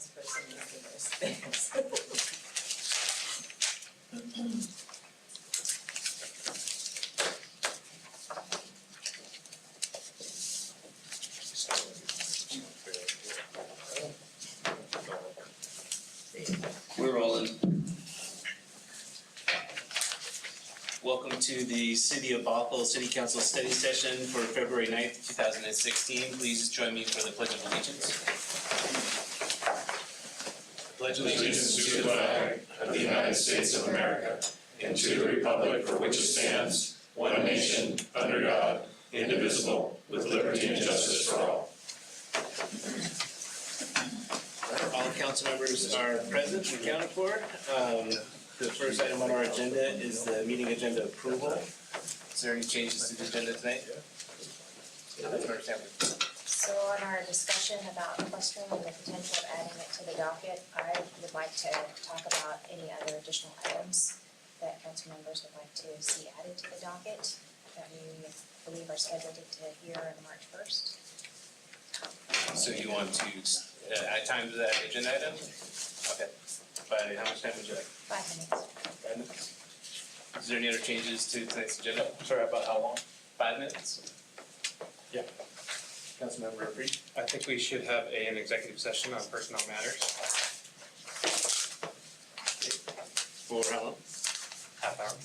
person making those things. We're rolling. Welcome to the City of Bothell City Council study session for February 9th, 2016. Please join me for the Pledge of Allegiance. Pledge allegiance to the flag of the United States of America and to the republic for which it stands, one nation, under God, indivisible, with liberty and justice for all. All council members are present and accounted for. The first item on our agenda is the meeting agenda approval. Is there any changes to the agenda tonight? So on our discussion about clustering and the potential of adding it to the docket, I would like to talk about any other additional items that council members would like to see added to the docket that we believe are scheduled to hear on March 1st. So you want to add time to that agenda item? Okay. By how much time would you like? 5 minutes. 5 minutes. Is there any other changes to tonight's agenda? Sorry, about how long? 5 minutes? Yeah. Councilmember Reed? I think we should have an executive session on personnel matters. For how long? Half hour.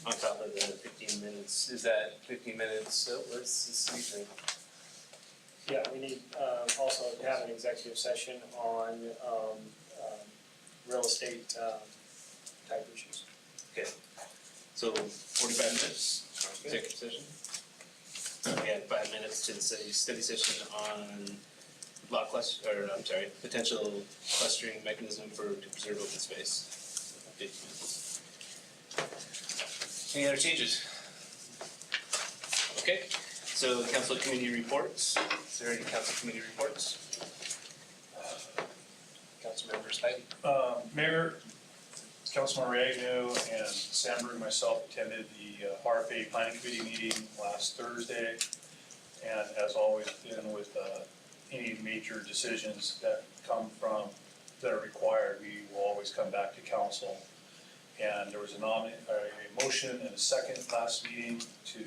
On top of the 15 minutes. Is that 15 minutes? So what's this usually? Yeah, we need also to have an executive session on real estate type issues. Okay. So 45 minutes executive session? We had 5 minutes to the study session on potential clustering mechanism to preserve open space. 15 minutes. Any other changes? Okay, so council committee reports. Is there any council committee reports? Councilmember Spivey. Mayor, Councilman Agnew, and Sam Brew and myself attended the RFA Planning Committee meeting last Thursday. And as always, dealing with any major decisions that are required, we will always come back to council. And there was a motion and a second last meeting to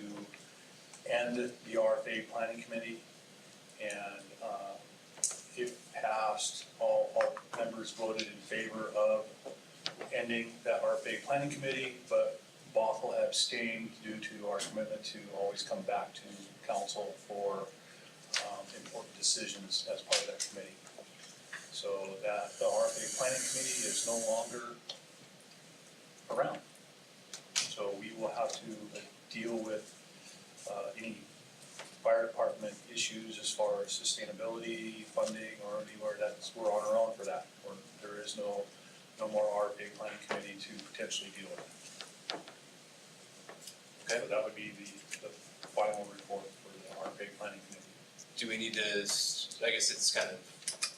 end the RFA Planning Committee. And if passed, all members voted in favor of ending that RFA Planning Committee, but Bothell abstained due to our commitment to always come back to council for important decisions as part of that committee. So that the RFA Planning Committee is no longer around. So we will have to deal with any fire department issues as far as sustainability, funding, or anywhere we're on our own for that. There is no more RFA Planning Committee to potentially deal with. Okay, so that would be the final report for the RFA Planning Committee. Do we need to, I guess it's kind of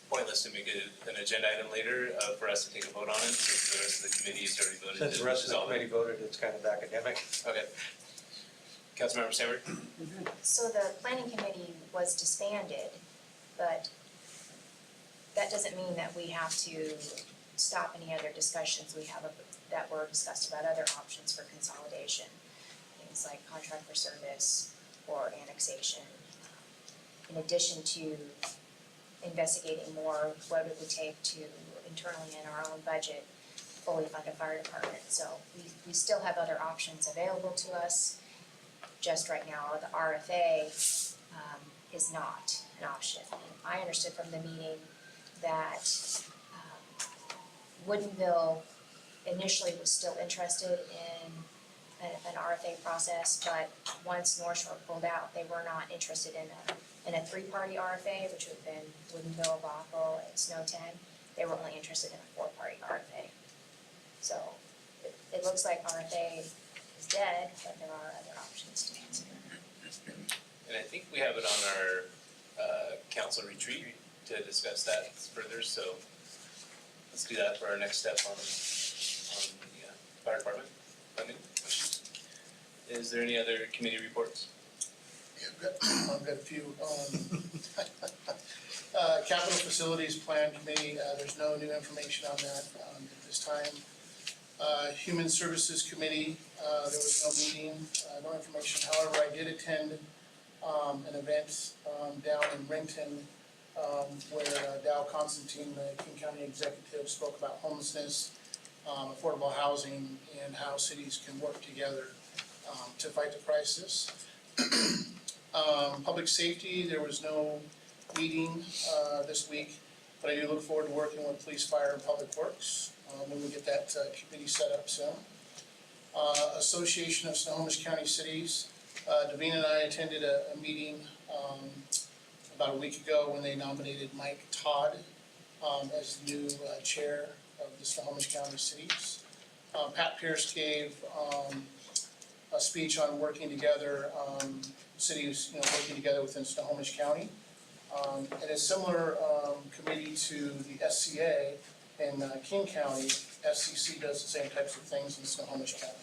pointless to make an agenda item later for us to take a vote on it, since the rest of the committee has already voted. Since the rest of the committee voted, it's kind of academic. Okay. Councilmember Sandberg? So the planning committee was disbanded, but that doesn't mean that we have to stop any other discussions we have that were discussed about other options for consolidation. Things like contract for service or annexation. In addition to investigating more what it would take to internally in our own budget fully fund a fire department. So we still have other options available to us. Just right now, the RFA is not an option. I understood from the meeting that Woodinville initially was still interested in an RFA process, but once North Shore pulled out, they were not interested in a three-party RFA, which would have been Woodinville, Bothell, and Snowtown. They were only interested in a four-party RFA. So it looks like RFA is dead, but there are other options to consider. And I think we have it on our council retreat to discuss that further, so let's do that for our next step on the fire department funding. Is there any other committee reports? Yeah, I've got a few. Capital Facilities Plan Committee, there's no new information on that at this time. Human Services Committee, there was no meeting, no information. However, I did attend an event down in Renton where Dow Constantine, the King County Executive, spoke about homelessness, affordable housing, and how cities can work together to fight the crisis. Public safety, there was no meeting this week, but I do look forward to working with police, fire, and public works when we get that committee set up soon. Association of Snohomish County Cities, Davina and I attended a meeting about a week ago when they nominated Mike Todd as the new chair of the Snohomish County Cities. Pat Pierce gave a speech on working together, cities, working together within Snohomish County. And a similar committee to the SCA in King County, SCC does the same types of things in Snohomish County.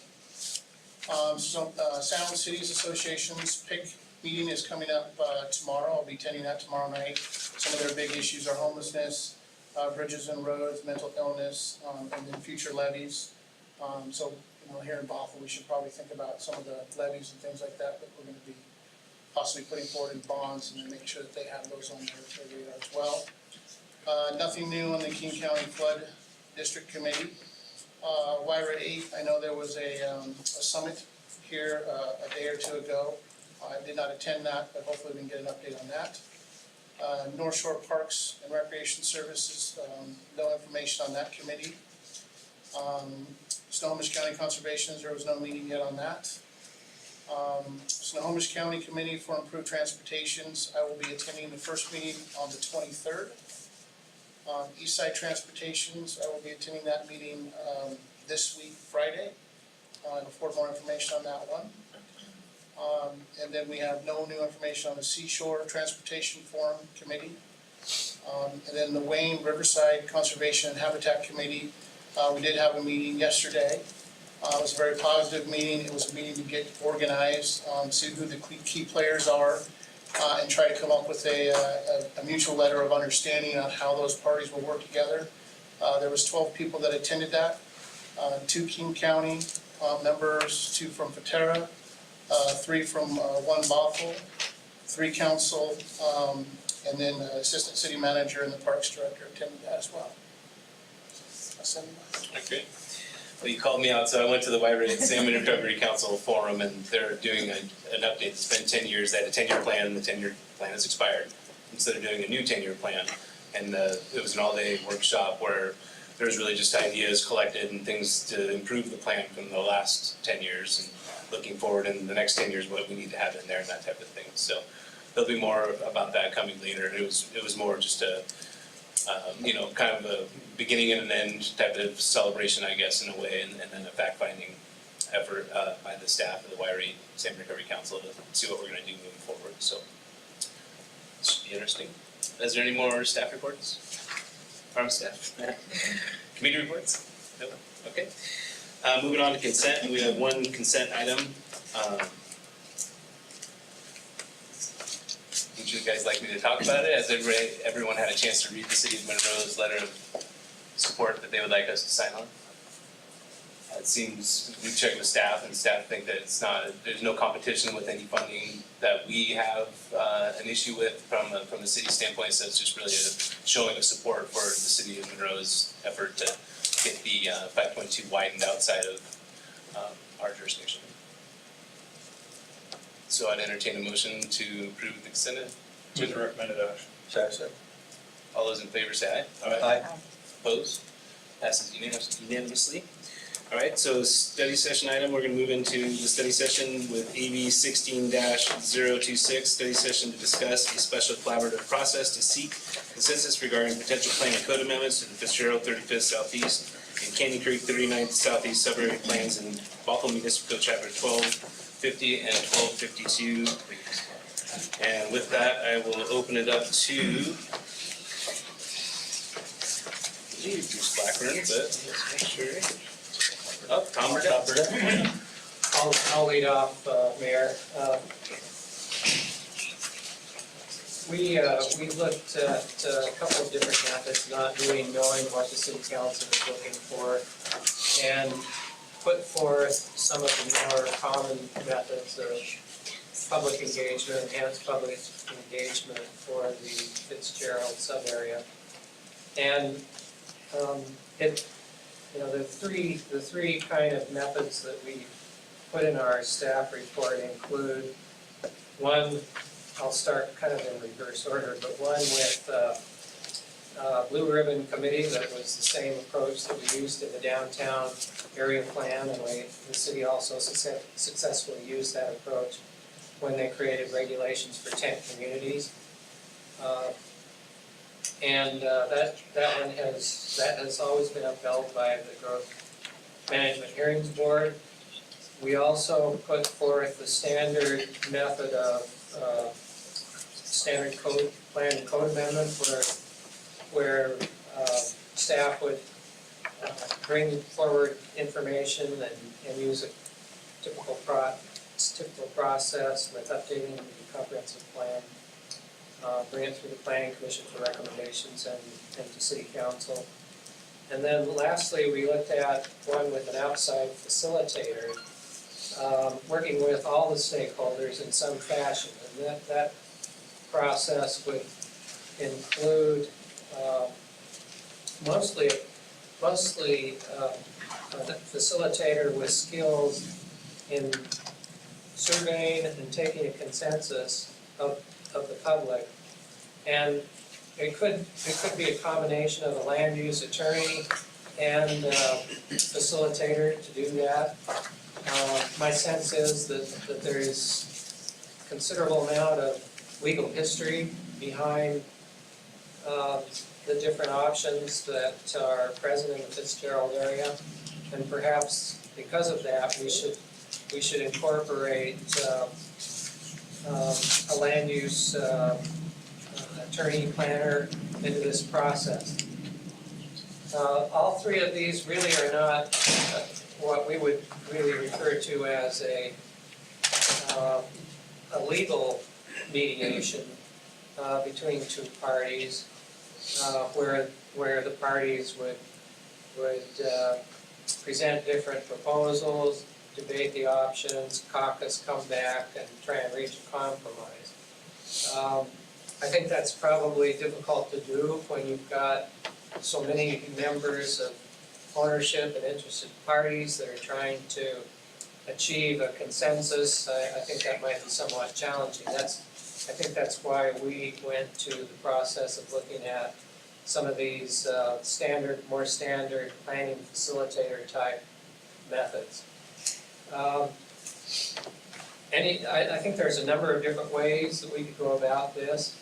Sound Cities Association's PIC meeting is coming up tomorrow. I'll be attending that tomorrow night. Some of their big issues are homelessness, bridges and roads, mental illness, and then future levies. So, here in Bothell, we should probably think about some of the levies and things like that we're going to be possibly putting forward in bonds, and then make sure that they have those on their radar as well. Nothing new on the King County Flood District Committee. YRA 8, I know there was a summit here a day or two ago. I did not attend that, but hopefully we can get an update on that. North Shore Parks and Recreation Services, no information on that committee. Snohomish County Conservation, there was no meeting yet on that. Snohomish County Committee for Improved Transportations, I will be attending the first meeting on the 23rd. Eastside Transportations, I will be attending that meeting this week, Friday. I'll afford more information on that one. And then we have no new information on the Seashore Transportation Forum Committee. And then the Wayne Riverside Conservation and Habitat Committee, we did have a meeting yesterday. It was a very positive meeting. It was a meeting to get organized, see who the key players are, and try to come up with a mutual letter of understanding on how those parties will work together. There was 12 people that attended that, 2 King County members, 2 from Patera, 3 from one Bothell, 3 council, and then the assistant city manager and the parks director attended that as well. Okay. Well, you called me out, so I went to the YRA Salmon Recovery Council Forum, and they're doing an update. It's been 10 years. They had a 10-year plan. The 10-year plan has expired. And so they're doing a new 10-year plan. And it was an all-day workshop where there was really just ideas collected and things to improve the plan from the last 10 years and looking forward in the next 10 years what we need to have in there and that type of thing. So there'll be more about that coming later. It was more just a kind of a beginning and an end type of celebration, I guess, in a way, and then a fact-finding effort by the staff of the YRE Salmon Recovery Council to see what we're going to do moving forward. So this should be interesting. Is there any more staff reports? Farm staff? Committee reports? No? Okay. Moving on to consent, we have one consent item. Would you guys like me to talk about it? Has everyone had a chance to read the City of Monroe's letter of support that they would like us to sign on? It seems, we checked with staff, and staff think that there's no competition with any funding that we have an issue with from the city standpoint, so it's just really a showing of support for the City of Monroe's effort to get the 5.2 widened outside of our jurisdiction. So I'd entertain a motion to approve the consent. With the recommended action. Second. All those in favor say aye. Aye. Opposed? Passes unanimously. All right, so study session item, we're gonna move into the study session with AB 16-026, study session to discuss a special collaborative process to seek consensus regarding potential plan and code amendments to the Fitzgerald 35th Southeast and Canyon Creek 39th Southeast Suburban Plans in Bothell Municipal Code Chapter 1250 and 1252. And with that, I will open it up to Bruce Blackburn, but let's make sure. Oh, Tom Burdett. I'll lead off, Mayor. We looked at a couple of different methods, not really knowing what the city council was looking for, and put forth some of the more common methods of public engagement, enhanced public engagement for the Fitzgerald sub-area. And the three kind of methods that we put in our staff report include one, I'll start kind of in reverse order, but one with Blue Ribbon Committee, that was the same approach that we used in the downtown area plan, and the city also successfully used that approach when they created regulations for tent communities. That one has always been upheld by the Growth Management Hearings Board. We also put forth the standard method of standard code plan and code amendment where staff would bring forward information and use a typical process with updating the comprehensive plan, bring it through the planning commission for recommendations and to city council. And then lastly, we looked at one with an outside facilitator, working with all the stakeholders in some fashion. And that process would include mostly a facilitator with skills in surveying and taking a consensus of the public. And it could be a combination of a land use attorney and facilitator to do that. My sense is that there is considerable amount of legal history behind the different options that are present in the Fitzgerald area, and perhaps because of that, we should incorporate a land use attorney planner into this process. All three of these really are not what we would really refer to as a legal mediation between two parties, where the parties would present different proposals, debate the options, caucus, come back, and try and reach a compromise. I think that's probably difficult to do when you've got so many members of ownership and interested parties that are trying to achieve a consensus. I think that might be somewhat challenging. I think that's why we went to the process of looking at some of these more standard planning facilitator type methods. I think there's a number of different ways that we could go about this.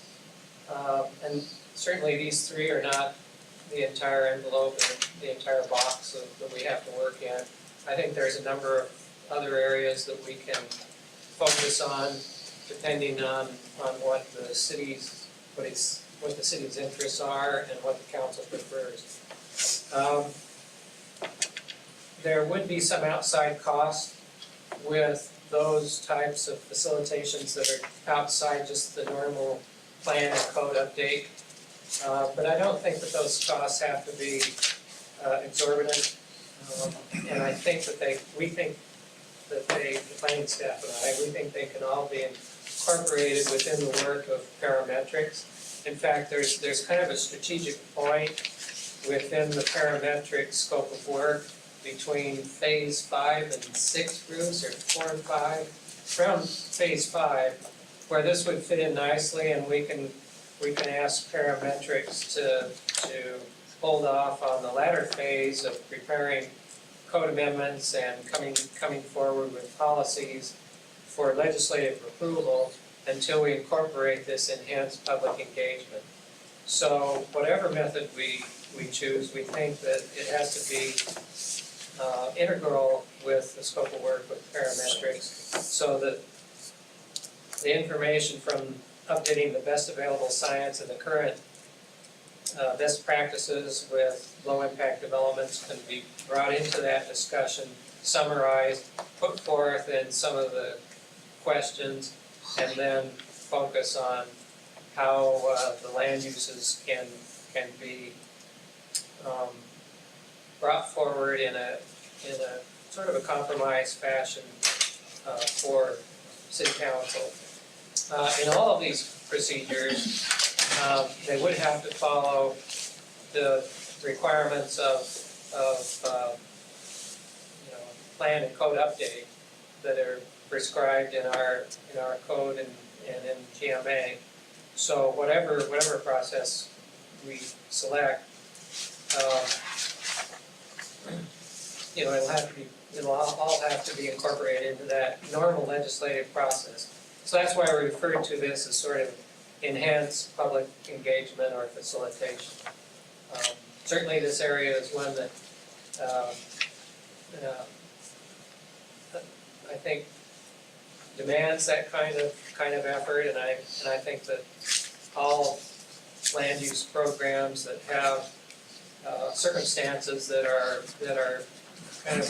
And certainly these three are not the entire envelope and the entire box that we have to work in. I think there's a number of other areas that we can focus on depending on what the city's interests are and what the council prefers. There would be some outside cost with those types of facilitations that are outside just the normal plan and code update. But I don't think that those costs have to be exorbitant. And I think that the planning staff and we think they can all be incorporated within the work of parametrics. In fact, there's kind of a strategic point within the parametric scope of work between phase 5 and 6 groups, or 4 and 5, around phase 5, where this would fit in nicely, and we can ask parametrics to hold off on the latter phase of preparing code amendments and coming forward with policies for legislative approval until we incorporate this enhanced public engagement. So whatever method we choose, we think that it has to be integral with the scope of work with parametrics, so that the information from updating the best available science and the current best practices with low impact developments can be brought into that discussion, summarized, put forth in some of the questions, and then focus on how the land uses can be brought forward in a sort of a compromise fashion for city council. In all of these procedures, they would have to follow the requirements of plan and code update that are prescribed in our code and in GMA. So whatever process we select, it'll all have to be incorporated into that normal legislative process. So that's why we refer to this as sort of enhanced public engagement or facilitation. Certainly this area is one that I think demands that kind of effort, and I think that all land use programs that have circumstances that are kind of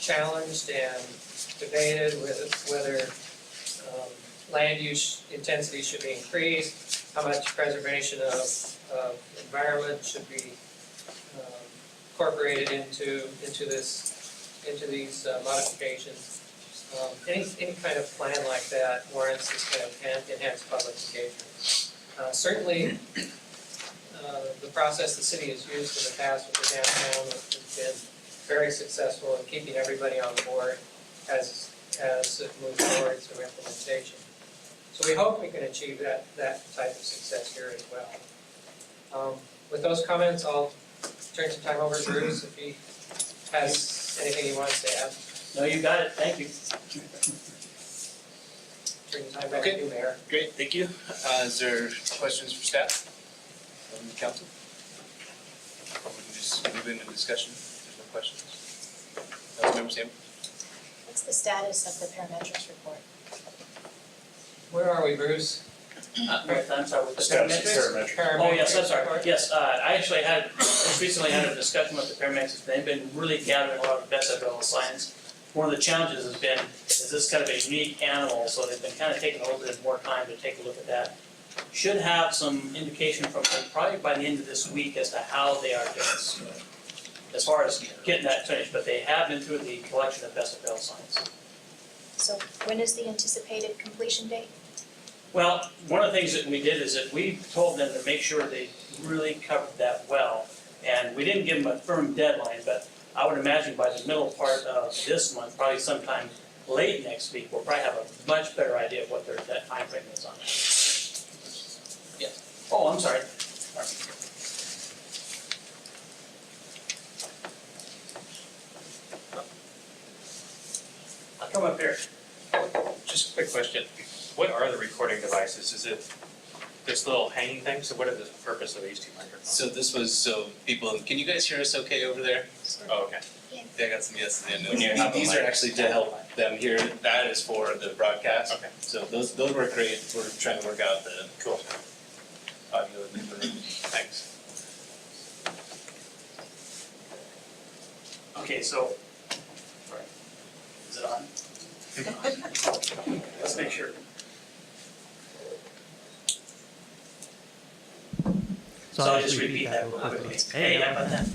challenged and debated with whether land use intensity should be increased, how much preservation of environment should be incorporated into these modifications. Any kind of plan like that warrants this kind of enhanced public engagement. Certainly, the process the city has used in the past with the downtown has been very successful in keeping everybody on board as it moves forward through implementation. So we hope we can achieve that type of success here as well. With those comments, I'll turn some time over to Bruce if he has anything he wants to add. No, you got it, thank you. Turn the time back to you, Mayor. Great, thank you. Is there questions for staff from the council? Or we can just move into discussion, if there's no questions. Councilmember Sam? What's the status of the parametrics report? Where are we, Bruce? I'm sorry, with the Status parametrics? parametric. Oh, yes, I'm sorry, report? yes, I actually just recently had a discussion with the paramedics, they've been really gathering a lot of best available science. One of the challenges has been, is this kind of a unique animal, so they've been kind of taking a little bit more time to take a look at that. Should have some indication from them probably by the end of this week as to how they are doing, as far as getting that finished, but they have been through the collection of best available science. So when is the anticipated completion date? Well, one of the things that we did is that we told them to make sure they really covered that well. And we didn't give them a firm deadline, but I would imagine by the middle part of this month, probably sometime late next week, we'll probably have a much better idea of what that timeframe is on it. Yeah. Oh, I'm sorry. I'll come up here. Just a quick question. What are the recording devices? Is it this little hanging thing? So what is the purpose of these two microphones? So this was, so people, can you guys hear us okay over there? Oh, okay. Yeah, I got some yeses and When you nos. have a These are mic. actually to help them hear, that is for the broadcast. Okay. So those work great, we're trying to work out the Cool. audio in the room. Thanks. Okay, so, sorry. Is it on? Let's make sure. So I'll just repeat that real quickly. Hey, how about that?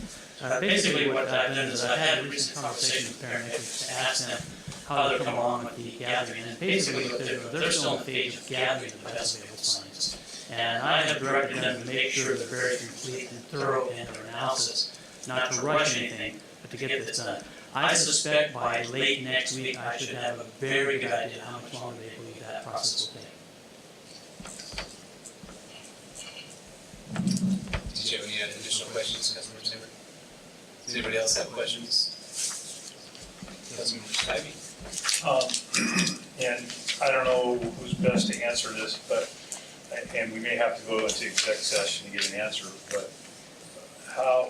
Basically what I've done is I've had a recent conversation with paramedics to ask them how they're coming along with the gathering. And basically what they're still in the phase of gathering the best available science. And I have directed them to make sure they're very complete and thorough in their analysis, not to rush anything, but to get this done. I suspect by late next week, I should have a very good idea how much longer they believe that process will take. Did you have any additional questions, Councilmember Saber? Does anybody else have questions? Councilmember Spivey? And I don't know who's best to answer this, but, and we may have to go into exec session to get an answer, but how,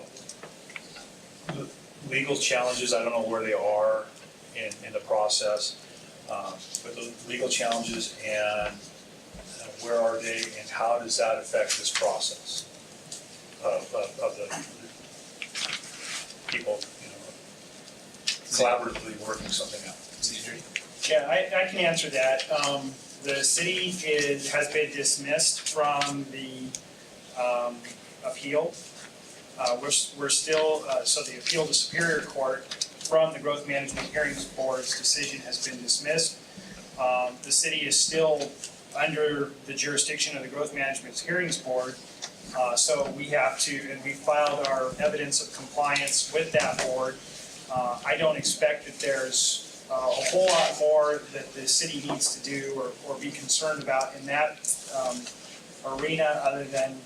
the legal challenges, I don't know where they are in the process, but the legal challenges and where are they and how does that affect this process of the people, collaboratively working something out? City Attorney? Yeah, I can answer that. the city has been dismissed from the appeal. We're still, so the appeal to Superior Court from the Growth Management Hearings Board's decision has been dismissed. The city is still under the jurisdiction of the Growth Management Hearings Board. So we have to, and we filed our evidence of compliance with that board. I don't expect that there's a whole lot more that the city needs to do or be concerned about in that arena, other than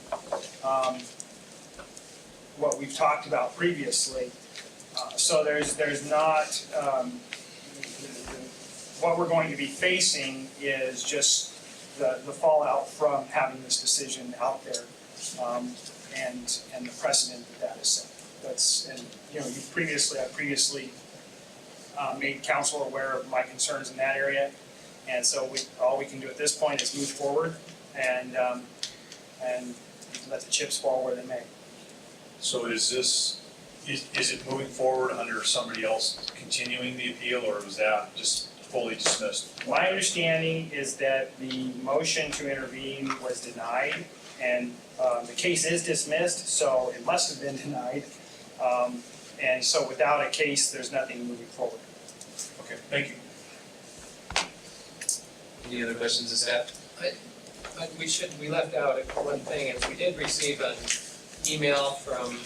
what we've talked about previously. So there's not, what we're going to be facing is just the fallout from having this decision out there, and the precedent that is set. That's, and you know, I previously made council aware of my concerns in that area, and so all we can do at this point is move forward and let the chips fall where they may. So is it moving forward under somebody else continuing the appeal, or was that just fully dismissed? My understanding is that the motion to intervene was denied, and the case is dismissed, so it must have been denied. And so without a case, there's nothing moving forward. Okay, thank you. Any other questions of staff? We left out one thing, and we did receive an email from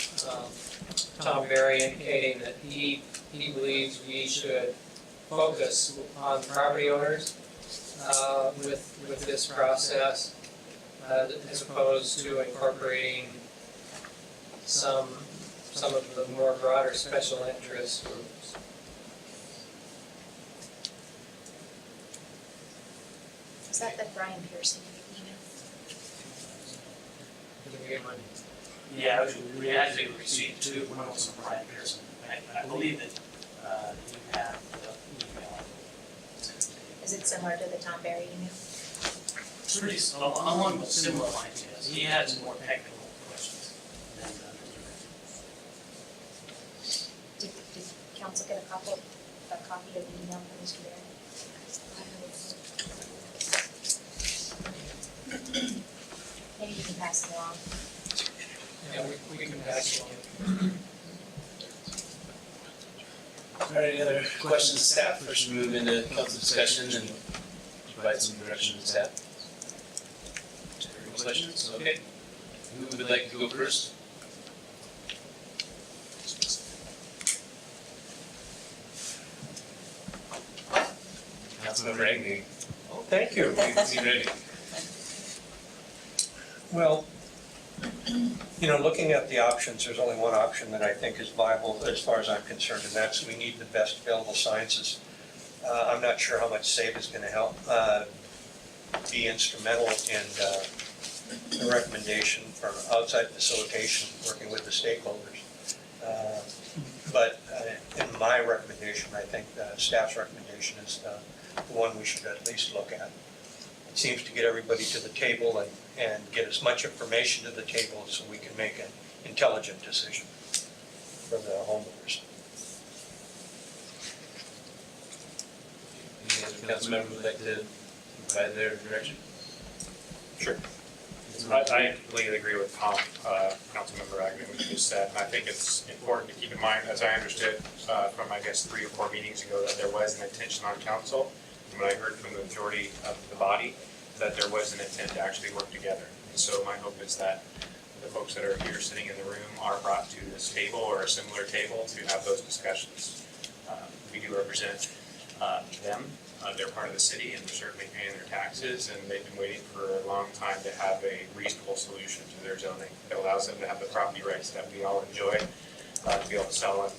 Tom Berry indicating that he believes we should focus on property owners with this process, as opposed to incorporating some of the more broader special interest groups. Is that the Brian Pearson email? Did we get one? Yeah, we actually received two, one was from Brian Pearson. I believe that you have the email. Is it similar to the Tom Berry email? It's pretty, along with similar lines, yes. He has more technical questions than Did council get a copy of the email from Mr. Berry? Maybe you can pass it along. Yeah, we can pass it on. All right, any other questions of staff, or should we move into council discussion and provide some direction to staff? Any questions? Okay. Who would like to go first? Councilmember Agnew. Oh, thank you. You ready? Well, looking at the options, there's only one option that I think is viable as far as I'm concerned, and that's we need the best available sciences. I'm not sure how much SAVE is going to help be instrumental in the recommendation for outside facilitation, working with the stakeholders. But in my recommendation, I think staff's recommendation is the one we should at least look at. It seems to get everybody to the table and get as much information to the table so we can make an intelligent decision for the homeowners. Any other council member would like to provide their direction? Sure. I completely agree with Tom, Councilmember Agnew, what you just said. And I think it's important to keep in mind, as I understood from, I guess, 3 or 4 meetings ago, that there was an intention on council, and what I heard from the majority of the body, that there was an intent to actually work together. And so my hope is that the folks that are here sitting in the room are brought to this table or a similar table to have those discussions. We do represent them. They're part of the city and they're certainly paying their taxes, and they've been waiting for a long time to have a reasonable solution to their zoning that allows them to have the property rights that we all enjoy, to be able to sell on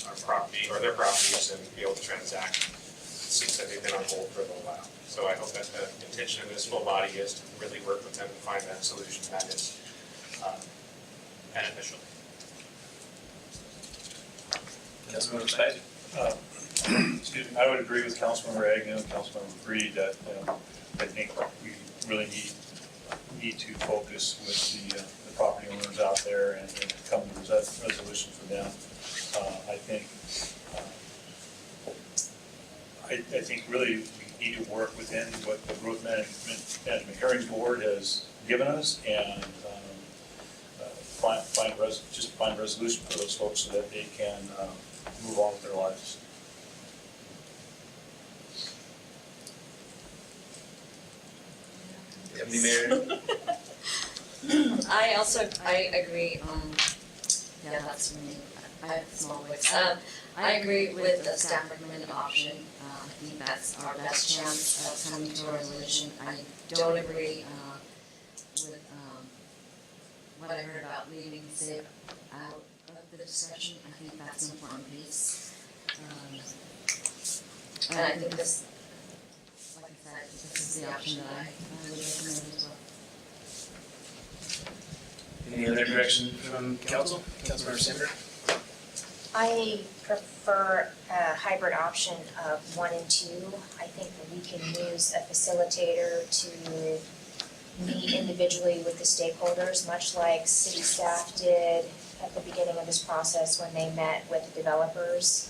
our property or their properties and be able to transact, since that they've been on hold for a little while. So I hope that the intention of this full body is to really work with them to find that solution that is beneficial. Councilmember Spivey. Excuse me, I would agree with Councilmember Agnew and Councilmember Breed that I think we really need to focus with the property owners out there and come to a resolution for them. I think really we need need to work within what the Growth Management Hearings Board has given us and find resolution for those folks so that they can move on with their lives. Deputy Mayor? I agree, yeah, that's me, I have a small voice. I agree with the staff recommended option, I think that's our best chance of coming to a resolution. I don't agree, with, what I heard about leaving SAVE out of the discussion, I think that's an important piece. And I think this, like I said, this is the option that I would recommend as well. Any other direction from council? Councilmember Sandberg? I prefer a hybrid option of 1 and 2. I think that we can use a facilitator to meet individually with the stakeholders, much like city staff did at the beginning of this process when they met with the developers.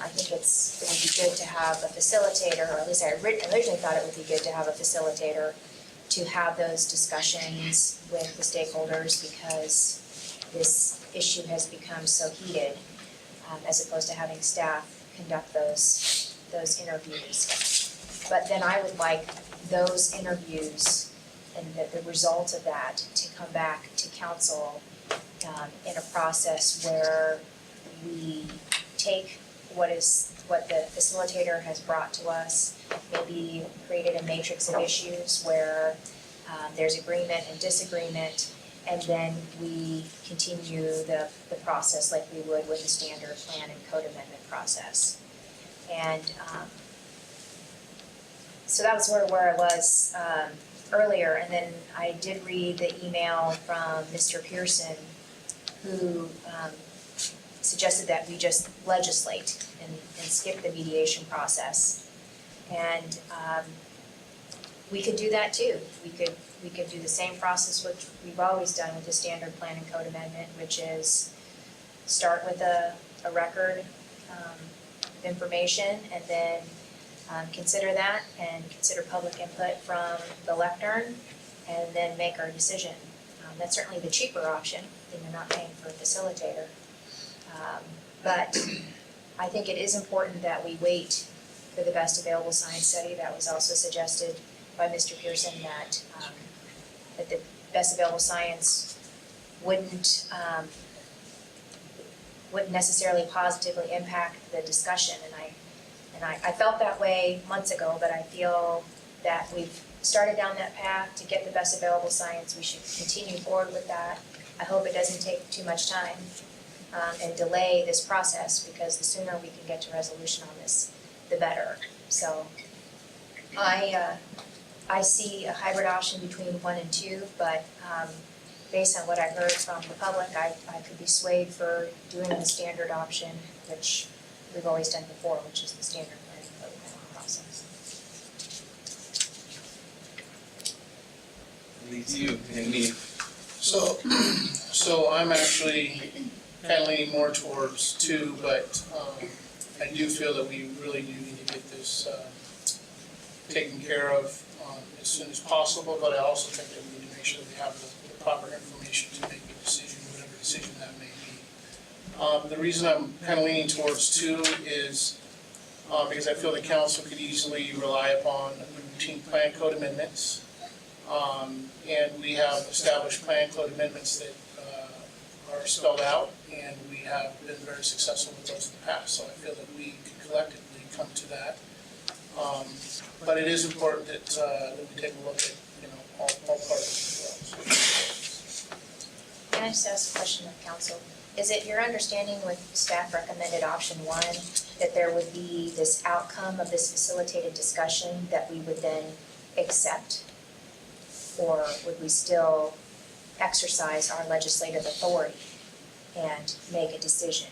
I think it would be good to have a facilitator, or at least I originally thought it would be good to have a facilitator to have those discussions with the stakeholders because this issue has become so heated, as opposed to having staff conduct those interviews. But then I would like those interviews and the result of that to come back to council in a process where we take what the facilitator has brought to us, maybe created a matrix of issues where there's agreement and disagreement, and then we continue the process like we would with the standard plan and code amendment process. And so that was sort of where I was earlier, and then I did read the email from Mr. Pearson who suggested that we just legislate and skip the mediation process. And we could do that too. We could do the same process which we've always done with the standard plan and code amendment, which is start with a record of information and then consider that and consider public input from the lectern and then make our decision. That's certainly the cheaper option, then you're not paying for a facilitator. But I think it is important that we wait for the best available science study. That was also suggested by Mr. Pearson that the best available science wouldn't necessarily positively impact the discussion. And I felt that way months ago, but I feel that we've started down that path to get the best available science. We should continue forward with that. I hope it doesn't take too much time and delay this process, because the sooner we can get to resolution on this, the better. So I see a hybrid option between 1 and 2, but based on what I heard from the public, I could be swayed for doing the standard option, which we've always done before, which is the standard planning code amendment process. Leads you, and me. So I'm actually kind of leaning more towards 2, but I do feel that we really do need to get this taken care of as soon as possible, but I also think that we need to make sure that we have the proper information to make a decision, whatever decision that may be. The reason I'm kind of leaning towards 2 is because I feel the council could easily rely upon routine plan code amendments. And we have established plan code amendments that are spelled out, and we have been very successful with those in the past, so I feel that we can collectively come to that. But it is important that we take a look at, all parties as well. Can I just ask a question of council? Is it your understanding with staff recommended option 1 that there would be this outcome of this facilitated discussion that we would then accept? Or would we still exercise our legislative authority and make a decision?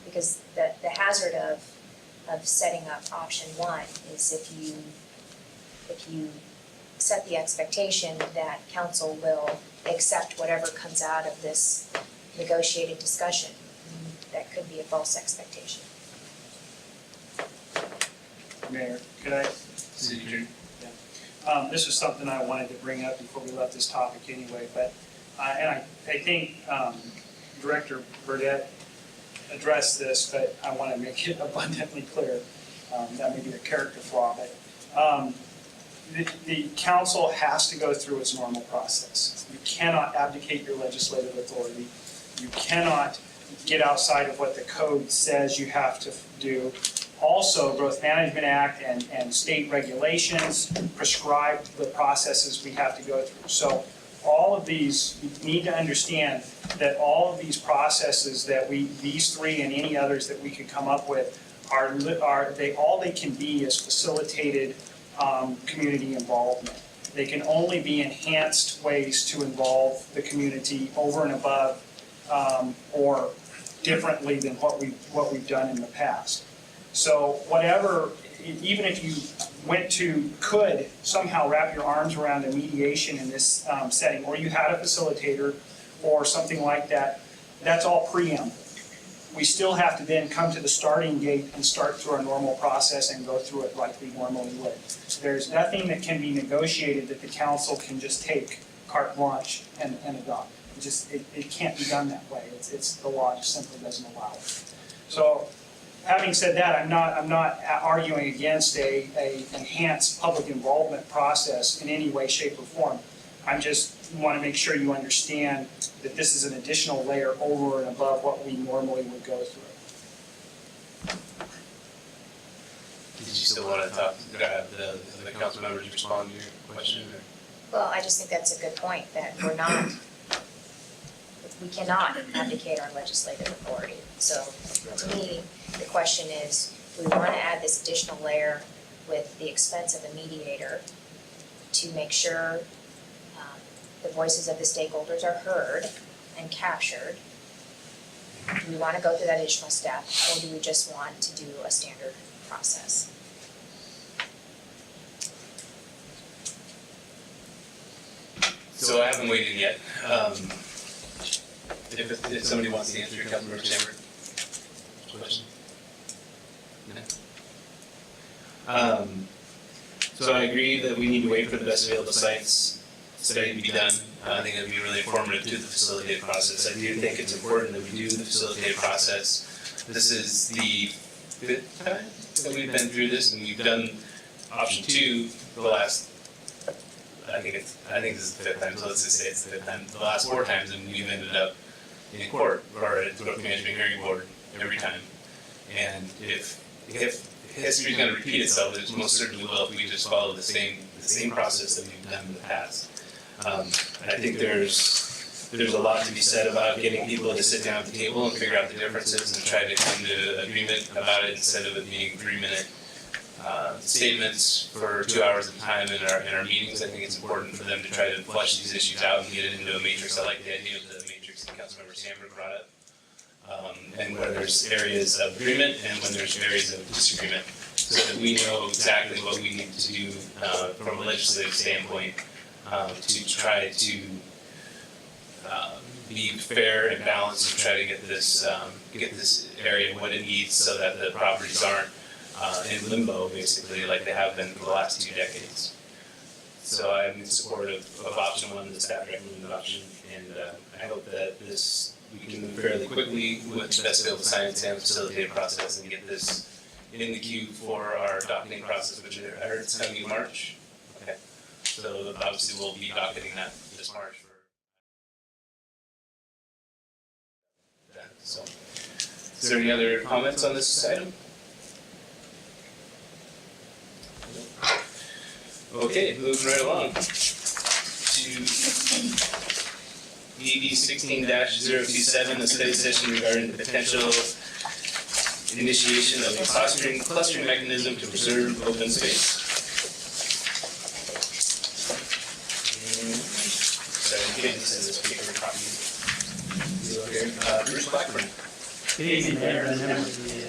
Because the hazard of setting up option 1 is if you set the expectation that council will accept whatever comes out of this negotiated discussion, that could be a false expectation. Mayor, could I? City Attorney. This is something I wanted to bring up before we left this topic anyway, but, I think, Director Burdette addressed this, but I want to make it abundantly clear. That may be a character flaw, but, the council has to go through its normal process. You cannot abdicate your legislative authority. You cannot get outside of what the code says you have to do. Also, Growth Management Act and state regulations prescribe the processes we have to go through. So all of these, you need to understand that all of these processes that these three and any others that we could come up with all they can be is facilitated community involvement. They can only be enhanced ways to involve the community over and above or differently than what we've done in the past. So whatever, even if you could somehow wrap your arms around a mediation in this setting, or you had a facilitator or something like that, that's all preamble. We still have to then come to the starting gate and start through our normal process and go through it like we normally would. There's nothing that can be negotiated that the council can just take carte blanche and adopt. It can't be done that way. It's the law just simply doesn't allow it. So, having said that, I'm not arguing against a enhanced public involvement process in any way, shape, or form. I just want to make sure you understand that this is an additional layer over and above what we normally would go through. Did you still want to have the council members respond to your question? Well, I just think that's a good point, that we cannot abdicate our legislative authority. So to me, the question is, we want to add this additional layer with the expense of a mediator to make sure the voices of the stakeholders are heard and captured. Do we want to go through that additional step, or do we just want to do a standard process? So I haven't waited yet. If somebody wants to answer Councilmember Chamber question. No? So I agree that we need to wait for the best available sites study to be done. I think it would be really informative to the facilitated process. I do think it's important that we do the facilitated process. This is the 5th time that we've been through this, and we've done option 2 the last, I think this is the 5th time, so let's just say it's the 5th time. The last 4 times, and we've ended up in court or at the Growth Management Hearing Board every time. And if history's going to repeat itself, it most certainly will if we just follow the same process that we've done in the past. I think there's a lot to be said about getting people to sit down at the table and figure out the differences and try to come to agreement about it instead of it being 3-minute statements for 2 hours at a time in our meetings. I think it's important for them to try to flesh these issues out and get it into a matrix. I like the idea of the matrix that Councilmember Sandberg brought up. And where there's areas of agreement and when there's areas of disagreement, so that we know exactly what we need to do from a legislative standpoint to try to be fair and balanced and try to get this area what it needs so that the properties aren't in limbo basically like they have been for the last 2 decades. So I'm in support of option 1, the staff recommended option, and I hope that we can move fairly quickly with the best available science and facilitated process and get this in the queue for our docketing process, which I heard it's coming in March. Okay, so obviously we'll be docketing that this March for that. So, is there any other comments on this item? Okay, moving right along to ED 16-027, a study session regarding the potential initiation of a clustering mechanism to preserve open space. Sorry, I'm getting this in this paper copy. Bruce Blackburn. Good evening, Mayor and members of the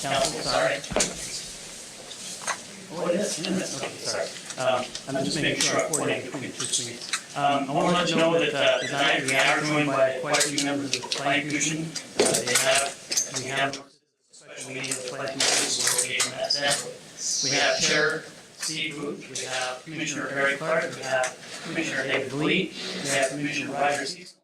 council, sorry. Oh, it is, isn't it? Okay, sorry. I'm just making sure I coordinate between the 2 screens. I want to let you know that tonight we are joined by quite a few members of the planning commission. We have special special meeting of the planning commission where we gave them that sample. We have Chair Steve Booth, we have Commissioner Barry Clark, we have Commissioner David Lee, we have Commissioner Roger Cecil.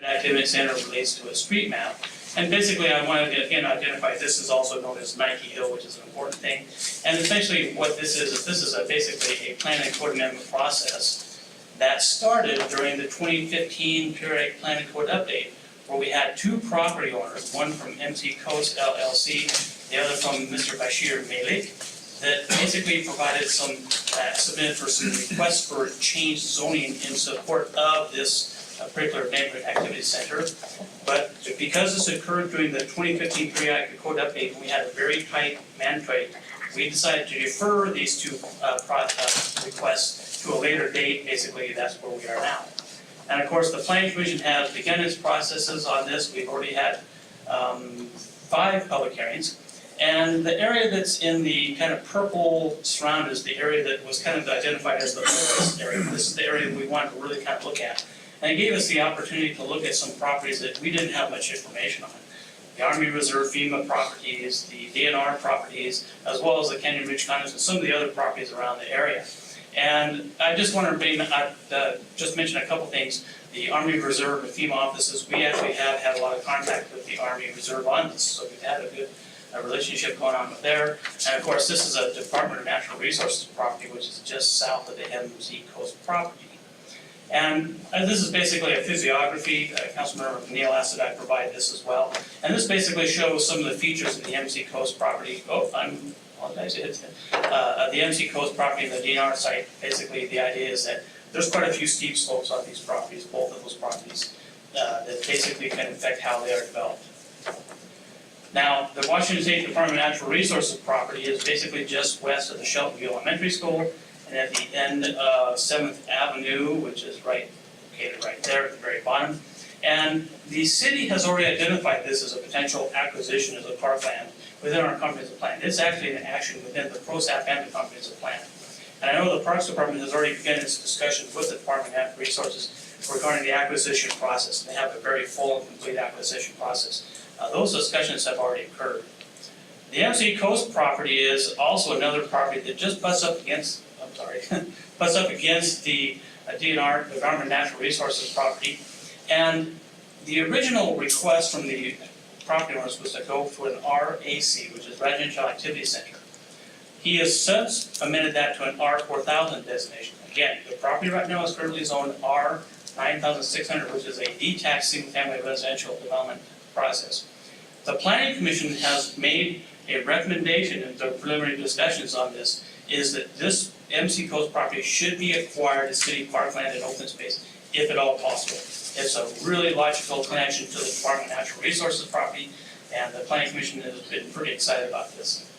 Neighborhood Activity Center relates to a street map. And basically, I wanted to again identify this is also known as Nike Hill, which is an important thing. And essentially what this is basically a plan and code amendment process that started during the 2015 periodic plan and code update, where we had two property owners, one from MC Coast LLC, the other from Mr. Bashir Malik, that basically provided submitted for some requests for changed zoning in support of this particular neighborhood activity center. But because this occurred during the 2015 periodic code update, we had a very tight mandate. We decided to defer these two requests to a later date. Basically, that's where we are now. And of course, the Planning Commission has begun its processes on this. We've already had 5 public hearings. And the area that's in the kind of purple surround is the area that was kind of identified as the forest area. This is the area we wanted to really kind of look at. And it gave us the opportunity to look at some properties that we didn't have much information on. The Army Reserve FEMA properties, the DNR properties, as well as the Canyon Ridge condos and some of the other properties around the area. And I just want to just mention a couple things. The Army Reserve and FEMA offices, we actually have had a lot of contact with the Army Reserve on this, so we've had a good relationship going on with there. And of course, this is a Department of Natural Resources property, which is just south of the MC Coast property. And this is basically a physiography. Councilmember McNeil asked that I provide this as well. And this basically shows some of the features of the MC Coast property. The MC Coast property and the DNR site, basically the idea is that there's quite a few steep slopes on these properties, both of those properties, that basically can affect how they are developed. Now, the Washington State Department of Natural Resources property is basically just west of the Sheltonview Elementary School, and at the end of 7th Avenue, which is located right there at the very bottom. And the city has already identified this as a potential acquisition as a parkland within our comprehensive plan. It's actually an action within the PROSAP and the comprehensive plan. And I know the Parks Department has already begun its discussions with the Department of Natural Resources regarding the acquisition process. They have a very full and complete acquisition process. Those discussions have already occurred. The MC Coast property is also another property that just butts up against the DNR, the Department of Natural Resources property. And the original request from the property owners was to go for an RAC, which is Residential Activity Center. He has since amended that to an R4000 designation. Again, the property right now is currently zoned R9600, which is a detached single-family residential development process. The Planning Commission has made a recommendation in the preliminary discussions on this, is that this MC Coast property should be acquired as city parkland and open space, if at all possible. It's a really logical connection to the Department of Natural Resources property, and the Planning Commission has been pretty excited about this.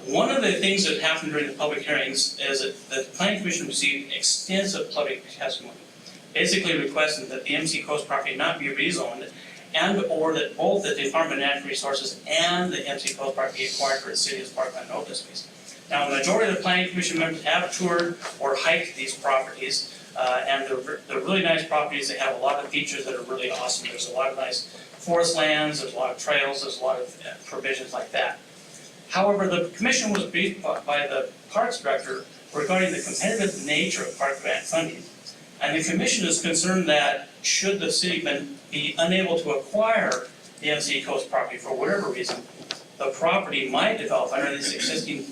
One of the things that happened during the public hearings is that the Planning Commission received extensive public testimony, basically requesting that the MC Coast property not be rezoned, and or that both the Department of Natural Resources and the MC Coast property be acquired for the city as parkland and open space. Now, the majority of the Planning Commission members have toured or hiked these properties, and they're really nice properties. They have a lot of features that are really awesome. There's a lot of nice forest lands, there's a lot of trails, there's a lot of provisions like that. However, the commission was briefed by the Parks Director regarding the competitive nature of park grant funding. And the commission is concerned that should the city be unable to acquire the MC Coast property for whatever reason, the property might develop under this existing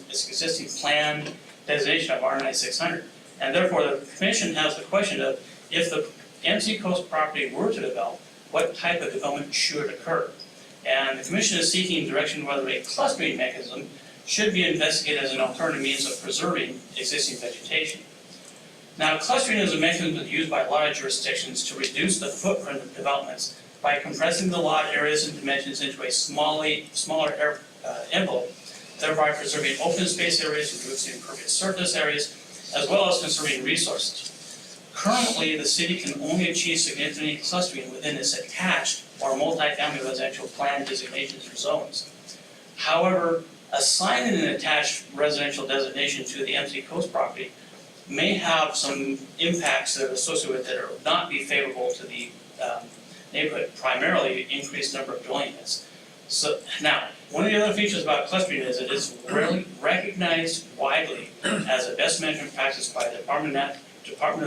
planned designation of R9600. And therefore, the commission has the question of if the MC Coast property were to develop, what type of development should occur? And the commission is seeking direction whether a clustering mechanism should be investigated as an alternative means of preserving existing vegetation. Now, clustering is a mechanism used by a lot of jurisdictions to reduce the footprint of developments by compressing the lot areas and dimensions into a smaller envelope, thereby preserving open space areas, reducing impervious surface areas, as well as conserving resources. Currently, the city can only achieve significant clustering within its attached or multifamily residential plan designations or zones. However, assigning an attached residential designation to the MC Coast property may have some impacts that are associated with it or not be favorable to the neighborhood, primarily increased number of dwelling units. So now, one of the other features about clustering is it is rarely recognized widely as a best management practice by the Department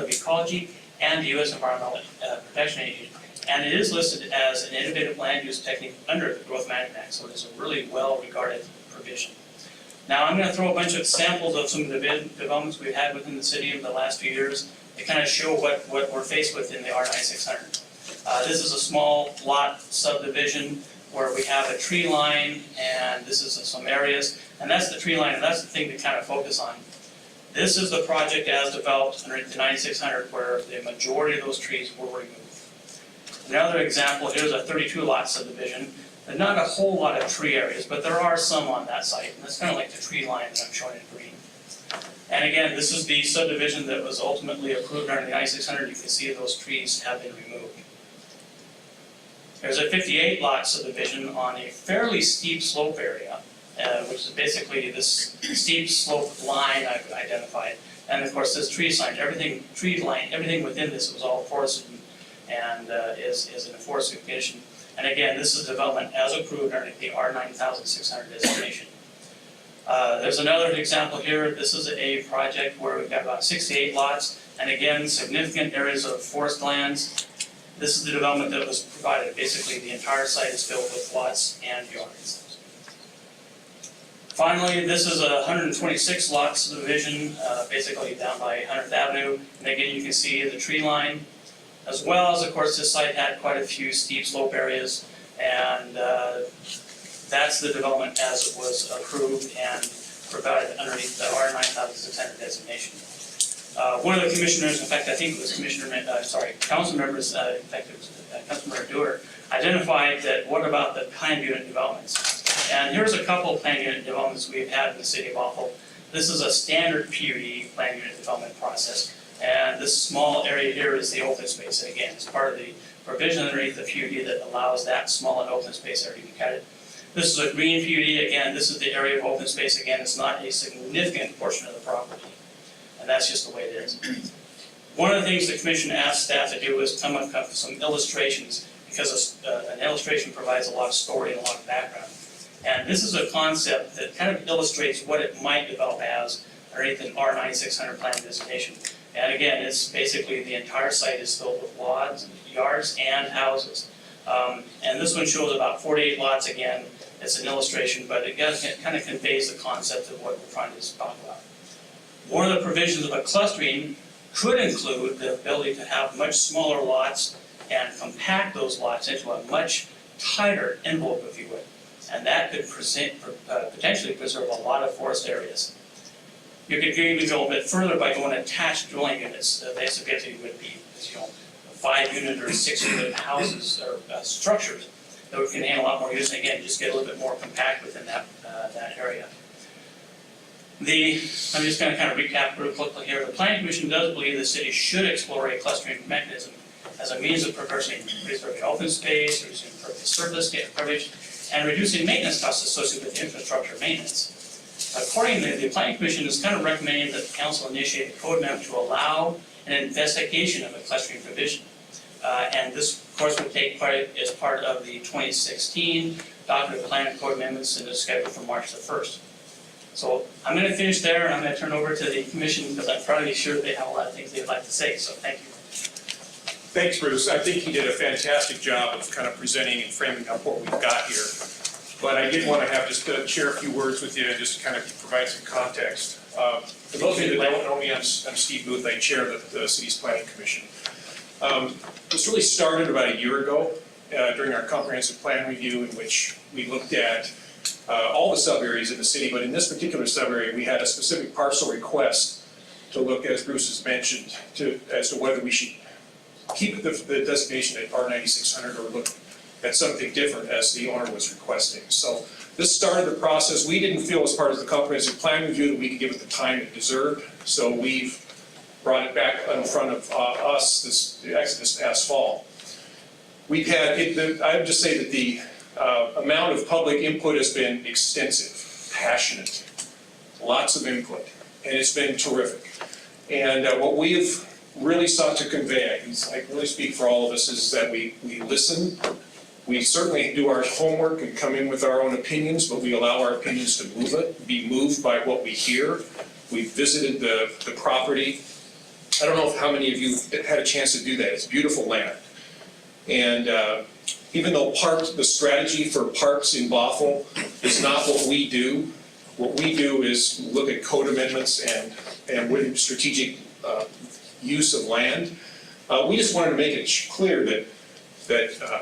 of Ecology and the U.S. Environmental Protection Agency. And it is listed as an innovative land use technique under the Growth Management Act, so it is a really well-regarded provision. Now, I'm going to throw a bunch of samples of some of the developments we've had within the city in the last few years to kind of show what we're faced with in the R9600. This is a small lot subdivision where we have a tree line, and this is some areas, and that's the tree line, and that's the thing to kind of focus on. This is the project as developed under the 9600 where the majority of those trees were removed. Another example, here's a 32 lot subdivision. There's not a whole lot of tree areas, but there are some on that site, and that's kind of like the tree line that I'm showing in green. And again, this is the subdivision that was ultimately approved under the 9600. You can see those trees have been removed. There's a 58 lot subdivision on a fairly steep slope area, which is basically this steep slope line I've identified. And of course, this tree line, everything within this was all forested and is in a forested condition. And again, this is development as approved under the R9600 designation. There's another example here. This is a project where we've got about 68 lots, and again, significant areas of forest lands. This is the development that was provided. Basically, the entire site is filled with lots and yards. Finally, this is a 126 lot subdivision, basically down by 100th Avenue. And again, you can see the tree line, as well as, of course, this site had quite a few steep slope areas, and that's the development as it was approved and provided underneath the R9600 designation. One of the commissioners, in fact, I think it was council members, in fact, it was Councilmember Dewar, identified that what about the planned unit developments? And here's a couple of planned unit developments we've had in the city of Bothell. This is a standard PUD, planned unit development process. And this small area here is the open space. And again, it's part of the provision underneath the PUD that allows that small and open space area to be cutted. This is a green PUD. Again, this is the area of open space. Again, it's not a significant portion of the property. And that's just the way it is. One of the things the commission asked staff to do is come up with some illustrations, because an illustration provides a lot of story and a lot of background. And this is a concept that kind of illustrates what it might develop as underneath an R9600 plan designation. And again, it's basically the entire site is filled with lots, yards, and houses. And this one shows about 48 lots again. It's an illustration, but it kind of conveys the concept of what we're trying to talk about. One of the provisions of a clustering could include the ability to have much smaller lots and compact those lots into a much tighter envelope, if you would. And that could potentially preserve a lot of forest areas. You could even go a bit further by going attached dwelling units. Basically, would be 5-unit or 6-unit houses or structures that can handle a lot more use. And again, just get a little bit more compact within that area. I'm just going to kind of recap real quickly here. The Planning Commission does believe the city should explore a clustering mechanism as a means of preserving open space, reducing impervious surface coverage, and reducing maintenance costs associated with infrastructure maintenance. Accordingly, the Planning Commission is kind of recommending that the council initiate a code amendment to allow an investigation of a clustering provision. And this, of course, would take part as part of the 2016 document of plan and code amendments, and is scheduled for March the 1st. So I'm going to finish there, and I'm going to turn over to the commission because I'm probably sure they have a lot of things they'd like to say. So thank you. Thanks, Bruce. I think you did a fantastic job of kind of presenting and framing up what we've got here. But I did want to have just share a few words with you and just kind of provide some context. For those of you that don't know me, I'm Steve Booth. I chair the city's planning commission. This really started about a year ago during our comprehensive plan review, in which we looked at all the sub-areas in the city, but in this particular sub-area, we had a specific parcel request to look, as Bruce has mentioned, as to whether we should keep the designation at R9600 or look at something different as the owner was requesting. So this started the process. We didn't feel, as part of the comprehensive plan review, that we could give it the time it deserved, so we've brought it back in front of us this past fall. We've had, I would just say that the amount of public input has been extensive, passionate, lots of input, and it's been terrific. And what we've really sought to convey, I can really speak for all of us, is that we listen. We certainly do our homework and come in with our own opinions, but we allow our opinions to be moved by what we hear. We've visited the property. I don't know how many of you had a chance to do that. It's beautiful land. And even though the strategy for parks in Bothell is not what we do is look at code amendments and with strategic use of land. We just wanted to make it clear that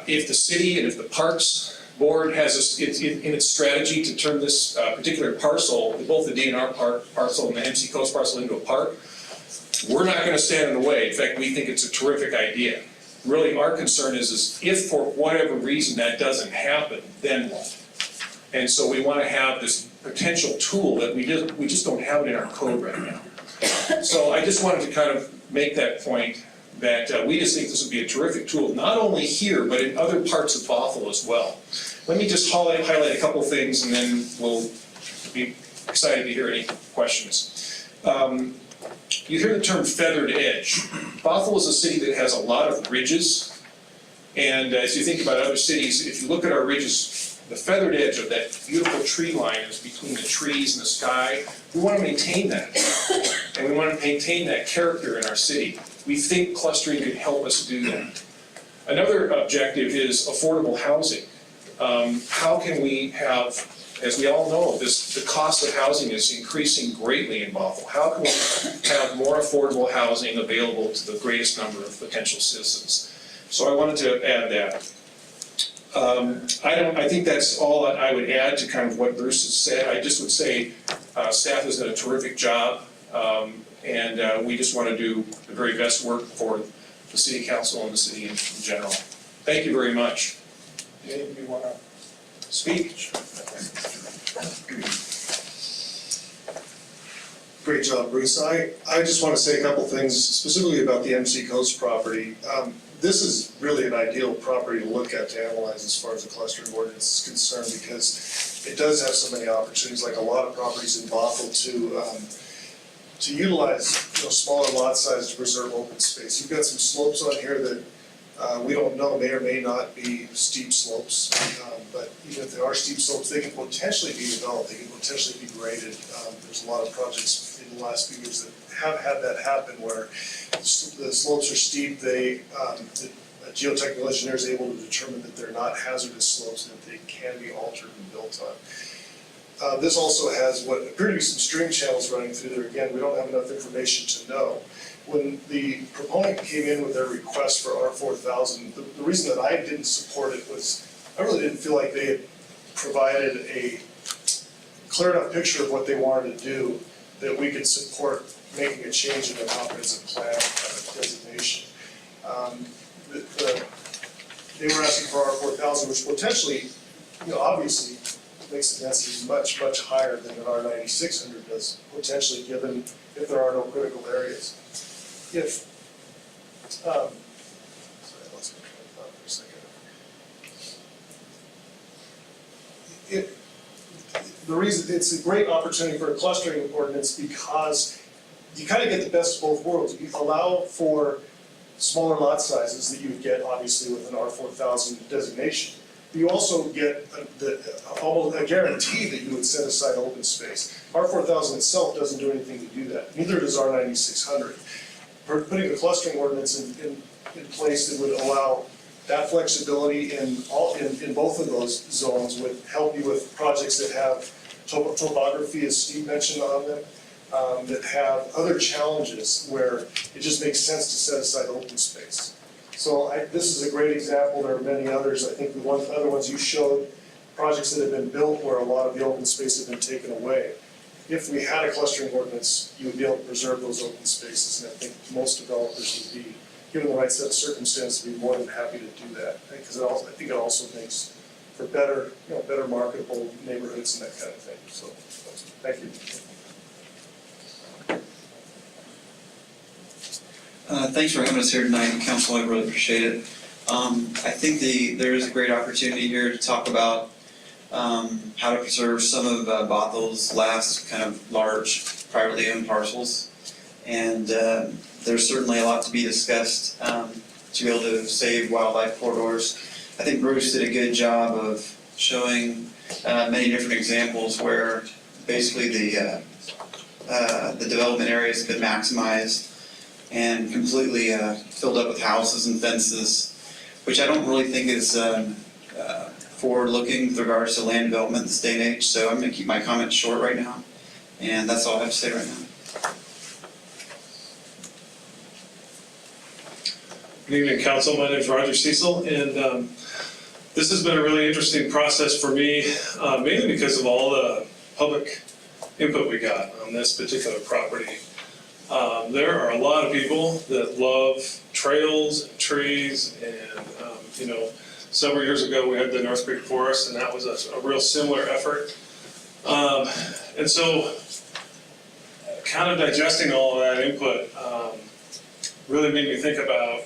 if the city and if the Parks Board has in its strategy to turn this particular parcel, both the DNR parcel and the MC Coast parcel, into a park, we're not going to stand in the way. In fact, we think it's a terrific idea. Really, our concern is if for whatever reason that doesn't happen, then what? And so we want to have this potential tool that we just don't have it in our code right now. So I just wanted to kind of make that point, that we just think this would be a terrific tool, not only here, but in other parts of Bothell as well. Let me just highlight a couple things, and then we'll be excited to hear any questions. You hear the term feathered edge. Bothell is a city that has a lot of ridges, and as you think about other cities, if you look at our ridges, the feathered edge of that beautiful tree line is between the trees and the sky. We want to maintain that, and we want to maintain that character in our city. We think clustering could help us do that. Another objective is affordable housing. How can we have, as we all know, the cost of housing is increasing greatly in Bothell. How can we have more affordable housing available to the greatest number of potential citizens? So I wanted to add that. I think that's all that I would add to kind of what Bruce has said. I just would say staff has done a terrific job, and we just want to do the very best work for the city council and the city in general. Thank you very much. Any of you want to speak? Great job, Bruce. I just want to say a couple things specifically about the MC Coast property. This is really an ideal property to look at, to analyze as far as the clustering ordinance is concerned, because it does have so many opportunities, like a lot of properties in Bothell, to utilize smaller lot size to preserve open space. You've got some slopes on here that we don't know, may or may not be steep slopes, but even if they are steep slopes, they can potentially be developed, they can potentially be graded. There's a lot of projects in the last few years that have had that happen, where the slopes are steep, a geotechnical engineer is able to determine that they're not hazardous slopes, and that they can be altered and built on. This also has what appear to be some stream channels running through there. Again, we don't have enough information to know. When the proponent came in with their request for R4000, the reason that I didn't support it was I really didn't feel like they had provided a clear enough picture of what they wanted to do that we could support making a change in the comprehensive plan designation. They were asking for R4000, which potentially, obviously makes the density much, much higher than an R9600 does, potentially, given if there are no critical areas. Sorry, I lost my train of thought for a second. The reason it's a great opportunity for a clustering ordinance, because you kind of get the best of both worlds. You allow for smaller lot sizes that you would get obviously with an R4000 designation. You also get almost a guarantee that you would set aside open space. R4000 itself doesn't do anything to do that. Neither does R9600. Putting a clustering ordinance in place that would allow that flexibility in both of those zones would help you with projects that have topography, as Steve mentioned on them, that have other challenges where it just makes sense to set aside open space. So this is a great example, there are many others, I think the other ones you showed, projects that have been built where a lot of the open space have been taken away. If we had a clustering ordinance, you would be able to preserve those open spaces, and I think most developers would be, given the right set of circumstances, would be more than happy to do that. Because I think it also makes for better, better marketable neighborhoods and that kind of thing, so, thank you. Thanks for having us here tonight, Council, I really appreciate it. I think there is a great opportunity here to talk about how to preserve some of Bothel's last kind of large privately owned parcels. And there's certainly a lot to be discussed to be able to save wildlife corridors. I think Bruce did a good job of showing many different examples where basically the development areas have been maximized and completely filled up with houses and fences, which I don't really think is forward-looking with regards to land development in this day and age. So I'm going to keep my comments short right now, and that's all I have to say right now. Good evening, Council. My name is Roger Cecil, and this has been a really interesting process for me, mainly because of all the public input we got on this particular property. There are a lot of people that love trails and trees, and several years ago we had the North Creek Forest, and that was a real similar effort. And so, kind of digesting all of that input really made me think about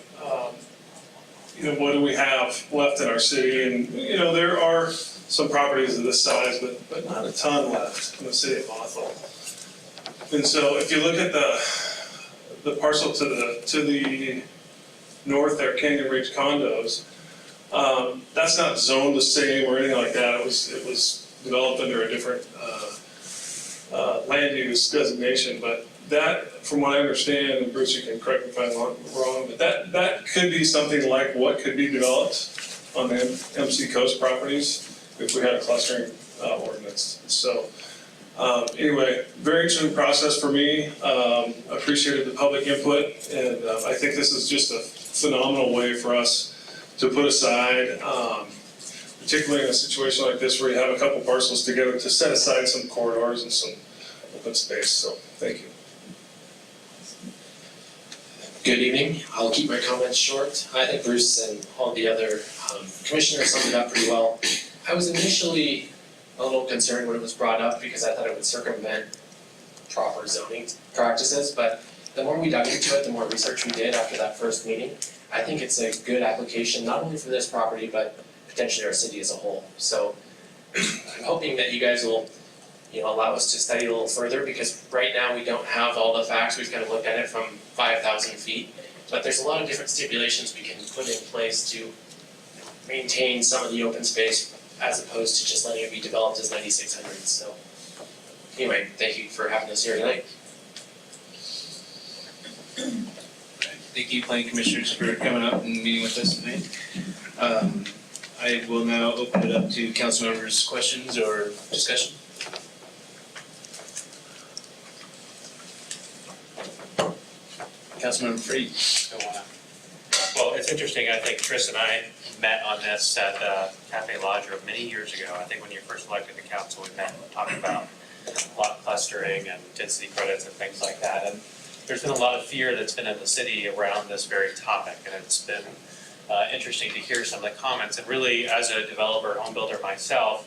what do we have left in our city, and there are some properties of this size, but not a ton left in the city of Bothell. And so, if you look at the parcel to the north there, Canyon Ridge Condos, that's not zoned the same or anything like that. It was developed under a different land use designation, but that, from what I understand, and Bruce, you can correct me if I'm wrong, but that could be something like what could be developed on the MC Coast properties if we had a clustering ordinance. So anyway, very interesting process for me. Appreciated the public input, and I think this is just a phenomenal way for us to put aside, particularly in a situation like this where you have a couple parcels together, to set aside some corridors and some open space. So thank you. Good evening. I'll keep my comments short. I think Bruce and all the other commissioners summed it up pretty well. I was initially a little concerned when it was brought up because I thought it would circumvent proper zoning practices, but the more we dug into it, the more research we did after that first meeting, I think it's a good application, not only for this property, but potentially our city as a whole. So I'm hoping that you guys will allow us to study a little further, because right now we don't have all the facts. We've kind of looked at it from 5,000 feet, but there's a lot of different stipulations we can put in place to maintain some of the open space as opposed to just letting it be developed as 9,600. So anyway, thank you for having us here tonight. Thank you, Planning Commissioners, for coming up and meeting with us tonight. I will now open it up to council members' questions or discussion. Councilmember Freed. Well, it's interesting, I think Chris and I met on this at Cafe Lodger many years ago. I think when you first elected the council, we met and talked about lot clustering and density credits and things like that. And there's been a lot of fear that's been in the city around this very topic, and it's been interesting to hear some of the comments. And really, as a developer, home builder myself,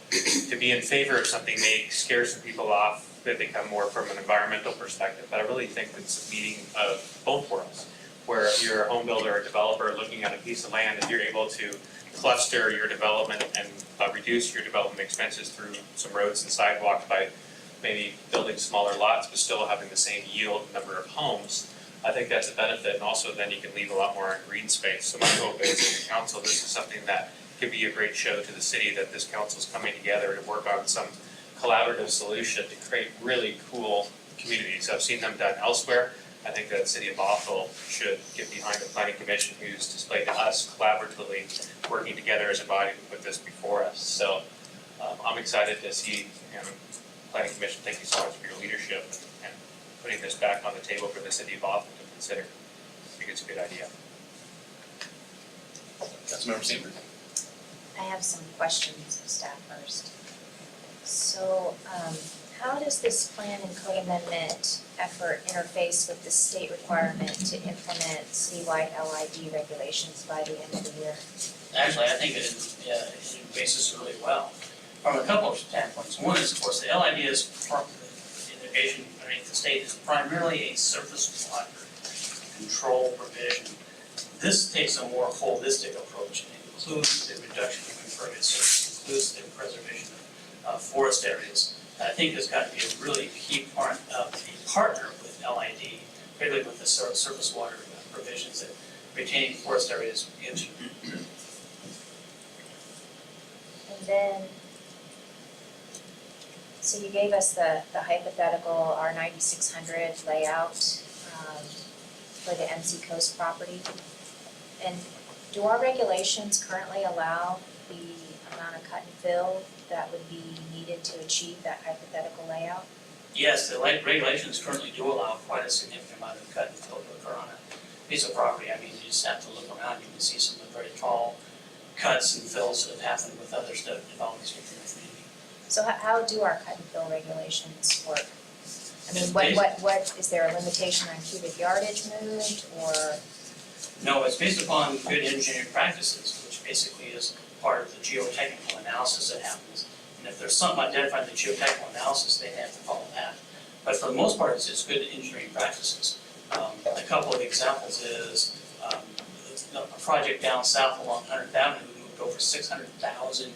to be in favor of something may scare some people off that they come more from an environmental perspective. But I really think it's a meeting of both worlds, where if you're a home builder or developer looking at a piece of land, if you're able to cluster your development and reduce your development expenses through some roads and sidewalks by maybe building smaller lots but still having the same yield number of homes, I think that's a benefit, and also then you can leave a lot more in green space. So my hope is that the council, this is something that could be a great show to the city, that this council is coming together to work on some collaborative solution to create really cool communities. I've seen them done elsewhere. I think that the city of Bothell should get behind the planning commission, who's displayed to us collaboratively working together as a body to put this before us. So I'm excited to see, planning commission, thank you so much for your leadership and putting this back on the table for the city of Bothell to consider. I think it's a good idea. Councilmember Sandberg. I have some questions of staff first. So, how does this plan and code amendment effort interface with the state requirement to implement citywide LID regulations by the end of the year? Actually, I think it interfaces really well from a couple of standpoints. One is, of course, the LID is, the innovation underneath the state is primarily a surface water control provision. This takes a more holistic approach and includes the reduction of impervious surface, includes the preservation of forest areas. I think there's got to be a really key part of the partner with LID, particularly with the surface water provisions that retaining forest areas gives you. And then, so you gave us the hypothetical R9600 layout for the MC Coast property. And do our regulations currently allow the amount of cut and fill that would be needed to achieve that hypothetical layout? Yes, the regulations currently do allow quite a significant amount of cut and fill to occur on a piece of property. I mean, you just have to look around, you can see some of the very tall cuts and fills that have happened with other developments within the community. So how do our cut and fill regulations work? I mean, what, is there a limitation on cubic yardage moved, or? No, it's based upon good engineering practices, which basically is part of the geotechnical analysis that happens. And if there's something identified in the geotechnical analysis, they have to follow that. But for the most part, it's good engineering practices. A couple of examples is a project down south along 100th Avenue moved over 600,000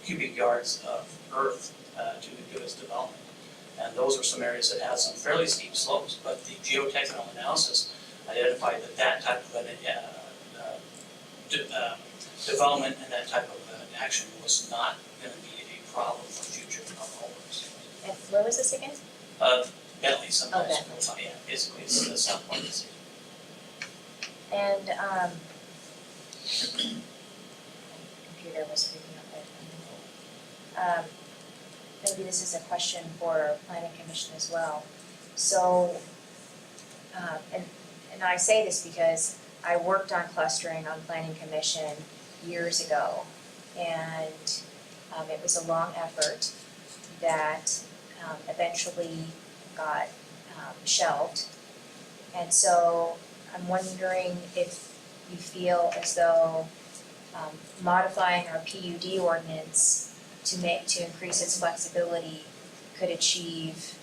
cubic yards of earth to do its development. And those are some areas that have some fairly steep slopes, but the geotechnical analysis identified that type of development and that type of action was not going to be a problem for future homeowners. And where was this again? Bentley sometimes. Oh, Bentley. Yeah, basically it's the south part of the city. And computer was freaking out there. Maybe this is a question for planning commission as well. So, and I say this because I worked on clustering on planning commission years ago, and it was a long effort that eventually got shelved. And so I'm wondering if you feel as though modifying our PUD ordinance to increase its flexibility could achieve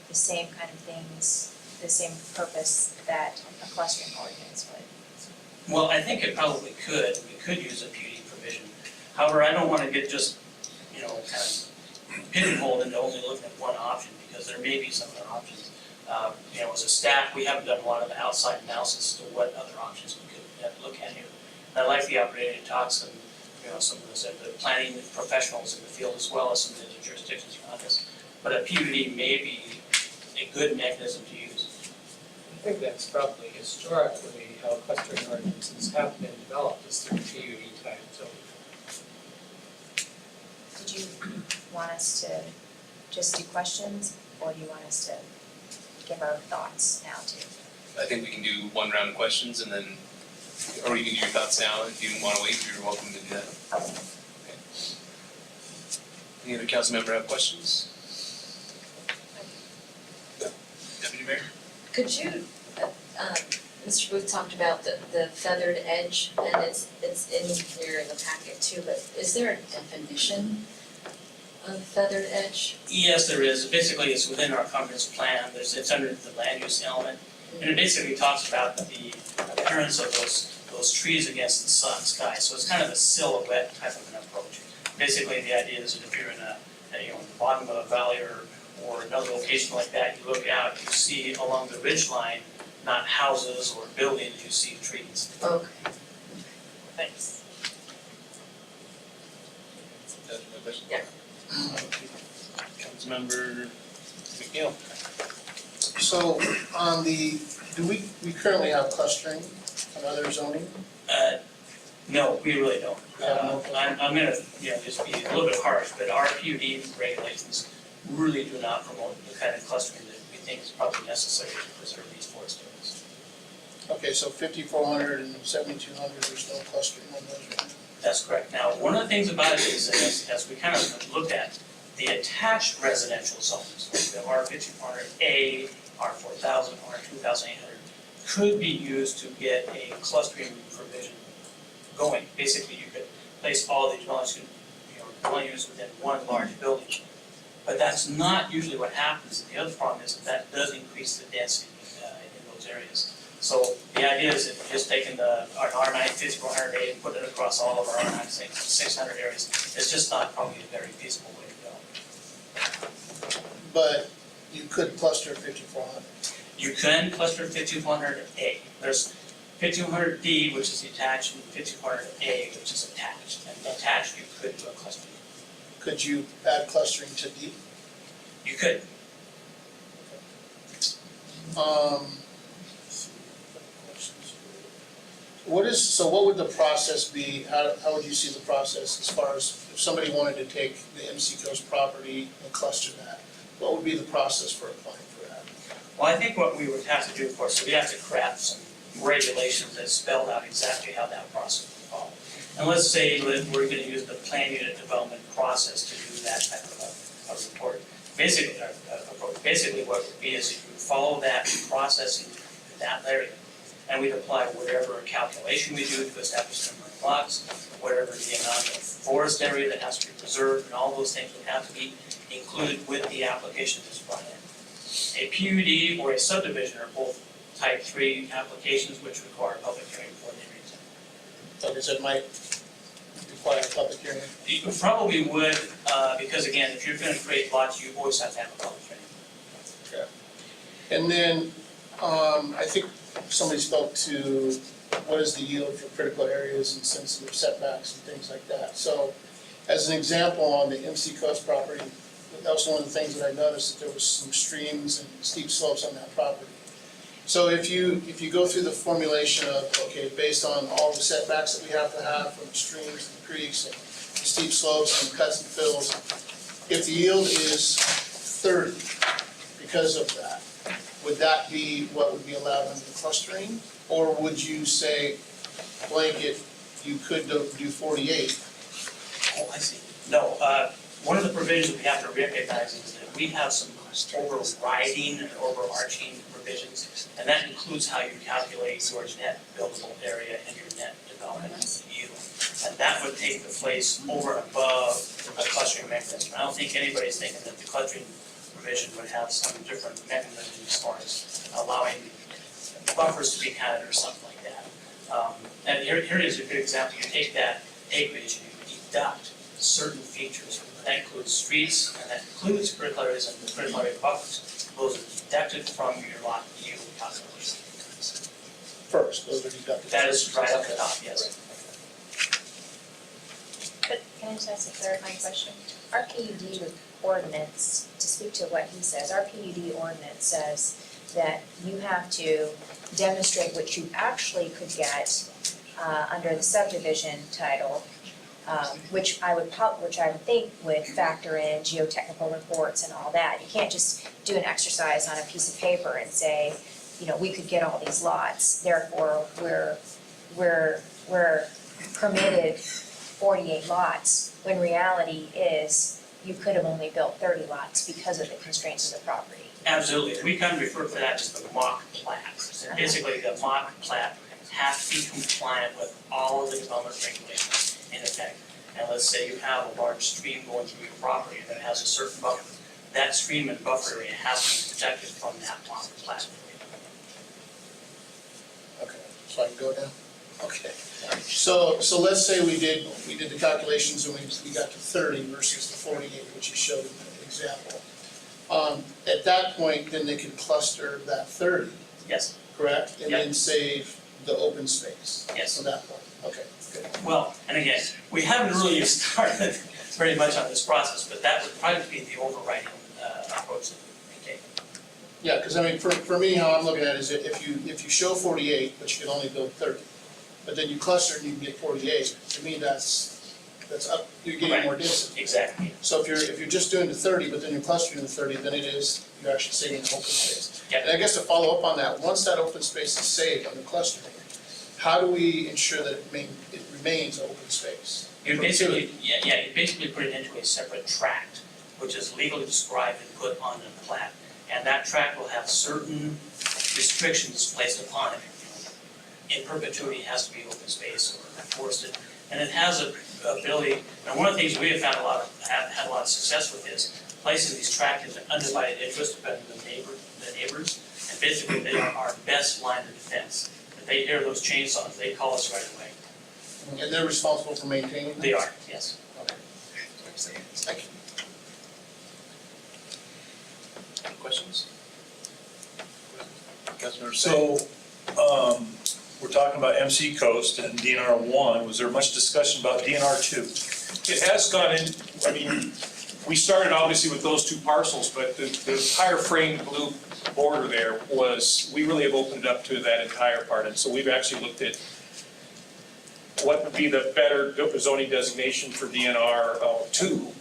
the same kind of things, the same purpose that a clustering ordinance would. Well, I think it probably could. We could use a PUD provision. However, I don't want to get just, kind of pigeonholed into only looking at one option, because there may be some other options. As a staff, we haven't done a lot of outside analysis to what other options we could look at here. And I like the opportunity to talk some, some of the planning professionals in the field, as well as some of the other jurisdictions around us. But a PUD may be a good mechanism to use. I think that's probably historically how clustering ordinances have been developed, is through PUD type zoning. Did you want us to just do questions, or do you want us to give our thoughts now too? I think we can do one round of questions and then, or you can do your thoughts now. If you want to wait, you're welcome to do that. Okay. Okay. Any other council member have questions? Deputy Mayor? Could you, Mr. Booth talked about the feathered edge, and it's in here in the packet too, but is there a definition of feathered edge? Yes, there is. Basically, it's within our comprehensive plan. It's under the land use element. And it basically talks about the appearance of those trees against the sky. So it's kind of a silhouette type of an approach. Basically, the idea is that if you're in the bottom of a valley or another location like that, you look out, you see along the ridge line, not houses or buildings, you see trees. Okay. Thanks. That's my question. Yeah. Councilmember McNeil? So on do we currently have clustering on other zoning? No, we really don't. We have no I'm gonna, just be a little bit harsh, but our PUD regulations really do not promote the kind of clustering that we think is probably necessary to preserve these forest areas. Okay, so 5,400 and 7,200, there's no clustering on those right now. That's correct. Now, one of the things about it is, as we kind of looked at, the attached residential zones, like the R5400A, R4000, R2800, could be used to get a clustering provision going. Basically, you could place all the dwelling units within one large building. But that's not usually what happens. The other problem is that does increase the density in those areas. So the idea is if you're just taking our R9 5400A and putting it across all of our R9 600 areas, it's just not probably a very feasible way to go. But you could cluster 5,400. You can cluster 5400A. There's 5400D, which is detached, and 5400A, which is attached. And attached, you could do a cluster. Could you add clustering to D? You could. What would the process be, how would you see the process as far as if somebody wanted to take the MC Coast property and cluster that? What would be the process for applying for that? Well, I think what we would have to do, of course, so we have to craft some regulations that spell out exactly how that process would follow. And let's say that we're gonna use the plan unit development process to do that type of a report. Basically what it would be is if you follow that processing in that area, and we'd apply whatever calculation we do to establish the number of lots, whatever the amount of forest area that has to be preserved, and all those things would have to be included with the application that's brought in. A PUD or a subdivision are both type 3 applications which require a public hearing before they reach it. Okay, so it might require a public hearing. You probably would, because again, if you're gonna create lots, you always have to have a public hearing. And then, I think somebody spoke to what is the yield for critical areas and sensitive setbacks and things like that. So, as an example, on the MC Coast property, that was one of the things that I noticed, that there was some streams and steep slopes on that property. So if you go through the formulation of, okay, based on all the setbacks that we have to have from the streams and the creeks and the steep slopes and cuts and fills, if the yield is 30 because of that, would that be what would be allowed under the clustering? Or would you say blanket, you could do 48? Oh, I see. No, one of the provisions we have to recognize is that we have some overriding and overarching provisions, and that includes how you calculate your net buildable area and your net development yield. And that would take the place over and above a clustering mechanism. I don't think anybody's thinking that the clustering provision would have some different mechanism as far as allowing buffers to be counted or something like that. And here is a good example. You take that acreage and you deduct certain features. That includes streets, and that includes critical areas and the critical area buffers. Those are deducted from your lot yield calculation. First, those are deducted. That is right up the top, yes. But can I just ask a clarifying question? Our PUD ordinance, to speak to what he says, our PUD ordinance says that you have to demonstrate what you actually could get under the subdivision title, which I would think would factor in geotechnical reports and all that. You can't just do an exercise on a piece of paper and say, you know, we could get all these lots, therefore we're permitted 48 lots, when reality is you could have only built 30 lots because of the constraints of the property. Absolutely. We kind of refer to that as the mock plat. So basically, the mock plat has to be compliant with all of the development regulations in effect. And let's say you have a large stream going through your property that has a certain buffer. That stream and buffer area has to be protected from that mock plat. Okay, so I can go now? Okay. So let's say we did the calculations and we got to 30 versus the 48, which you showed in the example. At that point, then they could cluster that 30. Yes. Correct? And then save the open space. Yes. From that point. Okay, good. Well, and again, we haven't really started very much on this process, but that would probably be the overriding approach that we take. Yeah, because I mean, for me, how I'm looking at it is that if you show 48, but you can only build 30, but then you cluster and you can get 48, to me that's that's up, you're getting more density. Exactly. So if you're just doing the 30, but then you're clustering the 30, then you're actually saving open space. Yeah. And I guess to follow up on that, once that open space is saved on the clustering, how do we ensure that it remains open space? You basically, you basically put it into a separate tract, which is legally described and put on the plat. And that tract will have certain restrictions placed upon it. In perpetuity, it has to be open space or forested. And it has a ability, and one of the things we have had a lot of success with is placing these tracts in undivided interest depending on the neighbors. And basically, they are our best line of defense. If they hear those chainsaws, they call us right away. And they're responsible for maintaining them? They are, yes. Okay. Thank you. Any questions? Councilmember So, we're talking about MC Coast and DNR 1, was there much discussion about DNR 2? It has gone in, I mean, we started obviously with those two parcels, but the entire framed blue border there was, we really have opened it up to that entire part. And so we've actually looked at what would be the better zoning designation for DNR 2 and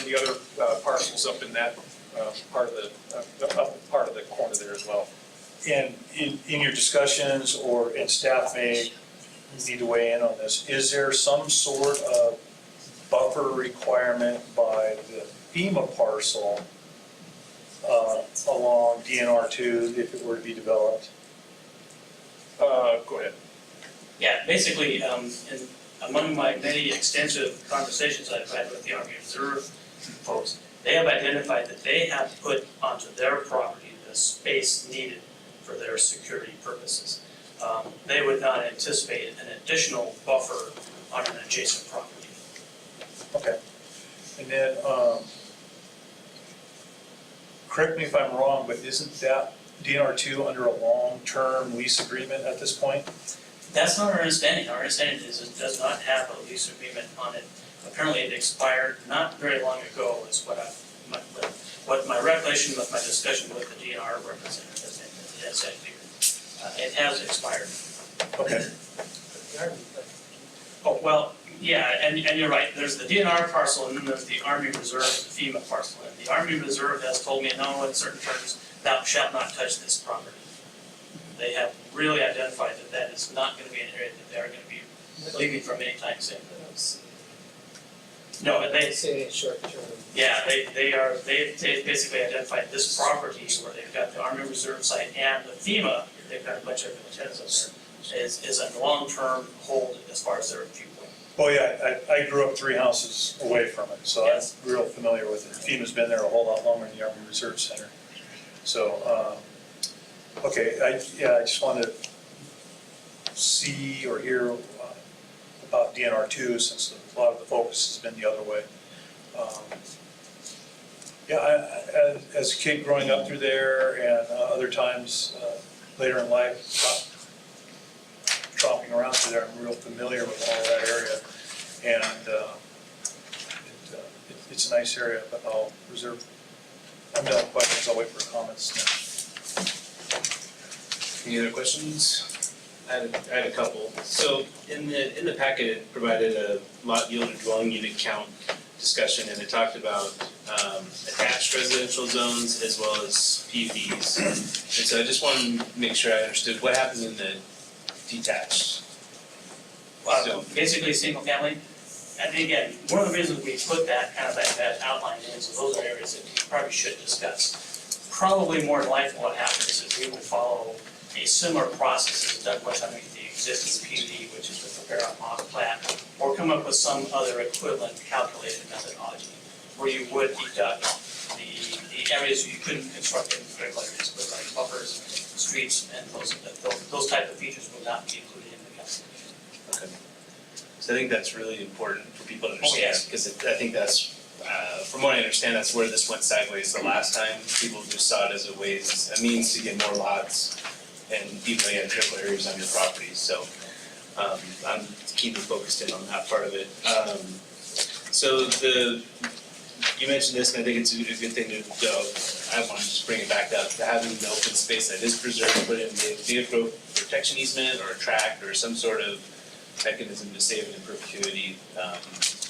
the other parcels up in that part of the corner there as well. And in your discussions and staff may need to weigh in on this, is there some sort of buffer requirement by the FEMA parcel along DNR 2 if it were to be developed? Go ahead. Yeah, basically, among my many extensive conversations I've had with the Army Reserve folks, they have identified that they have put onto their property the space needed for their security purposes. They would not anticipate an additional buffer on an adjacent property. Okay. And then, correct me if I'm wrong, but isn't that DNR 2 under a long-term lease agreement at this point? That's not our understanding. Our understanding is it does not have a lease agreement on it. Apparently it expired not very long ago is what my recollection of my discussion with the DNR representative has said here. It has expired. Okay. Oh, well, yeah, and you're right. There's the DNR parcel and then there's the Army Reserve FEMA parcel. And the Army Reserve has told me, no, in certain terms, thou shalt not touch this property. They have really identified that that is not going to be an area that they're going to be leaving from anytime soon. No, they Say short term. yeah, they've basically identified this property where they've got the Army Reserve site and the FEMA, they've got a bunch of antennas up there, is a long-term hold as far as their viewpoint. Oh, yeah, I grew up 3 houses away from it, so I'm real familiar with it. FEMA's been there a whole lot longer than the Army Reserve Center. So, okay, I just wanted to see or hear about DNR 2 since a lot of the focus has been the other way. As a kid growing up through there and other times later in life, tromping around through there, I'm real familiar with all that area. And it's a nice area, but I'll reserve, I'm done with questions, I'll wait for comments now. Any other questions? I had a couple. So in the packet, it provided a lot yielded dwelling unit count discussion, and it talked about attached residential zones as well as PUDs. And so I just wanted to make sure I understood what happens in the detached. Basically, single family. And again, one of the reasons we put that kind of that outline in, so those are areas that you probably should discuss. Probably more than likely what happens is we will follow a similar process as done what's underneath the existing PUD, which is to prepare a mock plat, or come up with some other equivalent calculated methodology, where you would deduct the areas you couldn't construct in critical areas, but like buffers, streets, and those type of features would not be included in the calculation. Okay. So I think that's really important for people to understand, because I think that's, from what I understand, that's where this went sideways the last time. People just saw it as a means to get more lots, and even though you had critical areas on your property. So I'm keeping focused in on that part of it. So you mentioned this, and I think it's a good thing to go. I want to just bring it back up to having the open space that is preserved, put in the vehicle protection easement or a tract or some sort of mechanism to save it in perpetuity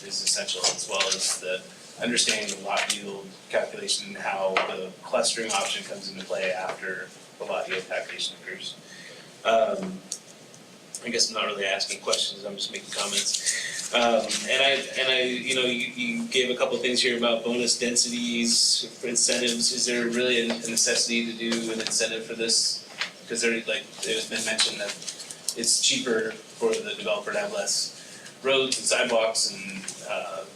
is essential, as well as the understanding the lot yield calculation and how the clustering option comes into play after the lot yield calculation occurs. I guess I'm not really asking questions, I'm just making comments. And I, you know, you gave a couple things here about bonus densities, for incentives. Is there really a necessity to do an incentive for this? Because there, like, it's been mentioned that it's cheaper for the developer to have less roads and sidewalks and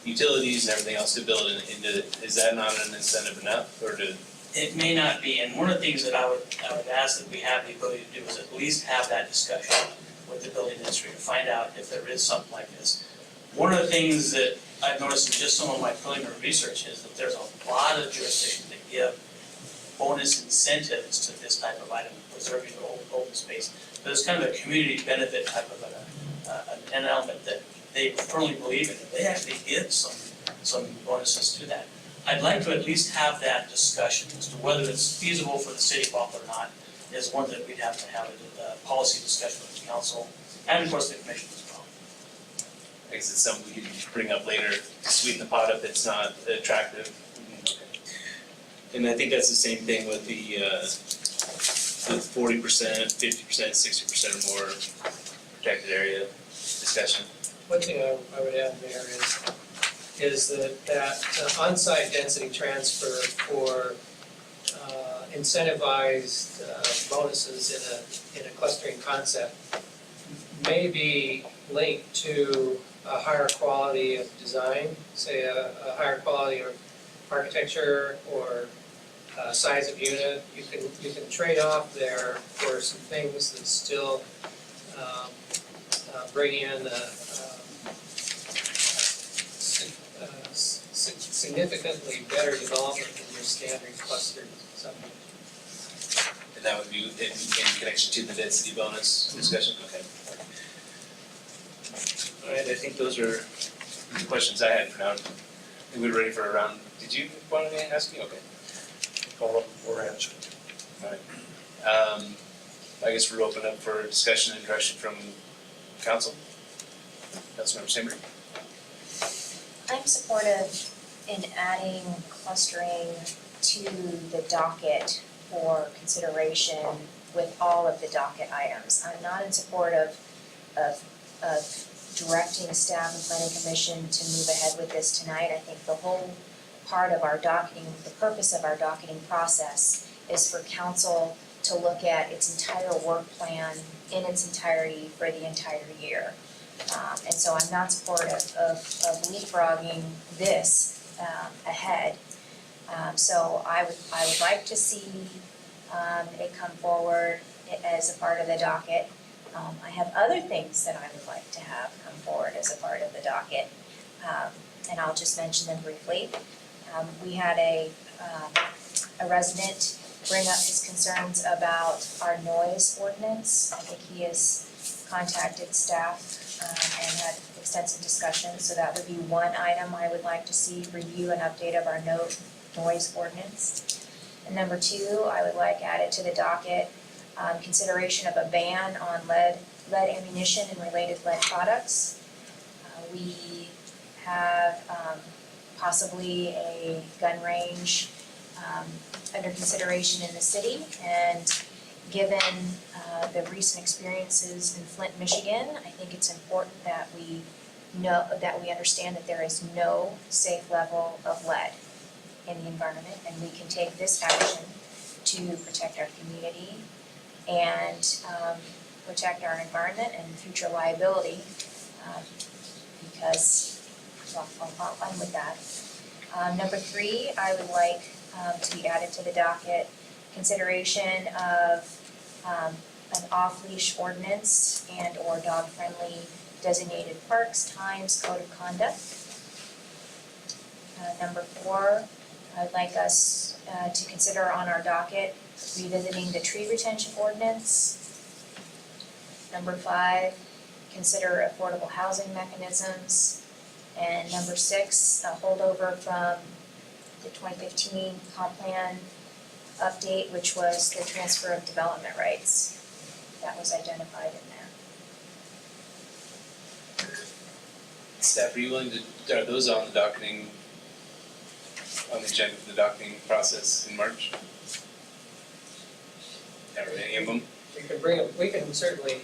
utilities and everything else to build into it. Is that not an incentive enough, or do? It may not be, and one of the things that I would ask that we have the ability to do is at least have that discussion with the building industry to find out if there is something like this. One of the things that I've noticed in just some of my preliminary research is that there's a lot of jurisdictions that give bonus incentives to this type of item, preserving the open space. But it's kind of a community benefit type of an element that they firmly believe in. They actually give some bonuses to that. I'd like to at least have that discussion as to whether it's feasible for the city of Buffalo or not, is one that we'd have to have a policy discussion with the council, and of course the commission as well. I guess it's something we can bring up later, to sweeten the pot if it's not attractive. And I think that's the same thing with the 40%, 50%, 60% or more protected area discussion. One thing I would add, Mayor, is that on-site density transfer for incentivized bonuses in a clustering concept may be linked to a higher quality of design, say a higher quality of architecture or size of unit. You can trade off there for some things that still bring in significantly better development than your standard clustered subdivision. And that would be in connection to the density bonus discussion, okay. All right, I think those are the questions I had for now. I think we're ready for a round. Did you want to ask me? Okay. All of them were answered. All right. I guess we're open up for discussion and direction from council. Councilmember Chambers. I'm supportive in adding clustering to the docket for consideration with all of the docket items. I'm not in support of directing staff and planning commission to move ahead with this tonight. I think the whole part of our docketing, the purpose of our docketing process is for council to look at its entire work plan in its entirety for the entire year. And so I'm not supportive of leapfrogging this ahead. So I would like to see it come forward as a part of the docket. I have other things that I would like to have come forward as a part of the docket, and I'll just mention them briefly. We had a resident bring up his concerns about our noise ordinance. I think he has contacted staff and had extensive discussions, so that would be one item I would like to see, review and update of our noise ordinance. And number two, I would like added to the docket, consideration of a ban on lead ammunition and related lead products. We have possibly a gun range under consideration in the city, and given the recent experiences in Flint, Michigan, I think it's important that we understand that there is no safe level of lead in the environment, and we can take this action to protect our community and protect our environment and future liability, because, well, I'll end with that. Number three, I would like to be added to the docket, consideration of an off-leash ordinance and or dog-friendly designated parks, times, code of conduct. Number four, I'd like us to consider on our docket revisiting the tree retention ordinance. Number five, consider affordable housing mechanisms. And number six, a holdover from the 2015 comp plan update, which was the transfer of development rights. That was identified in Staff, are you willing to, are those on the docketing, on the agenda for the docketing process in March? Are any of them? We can certainly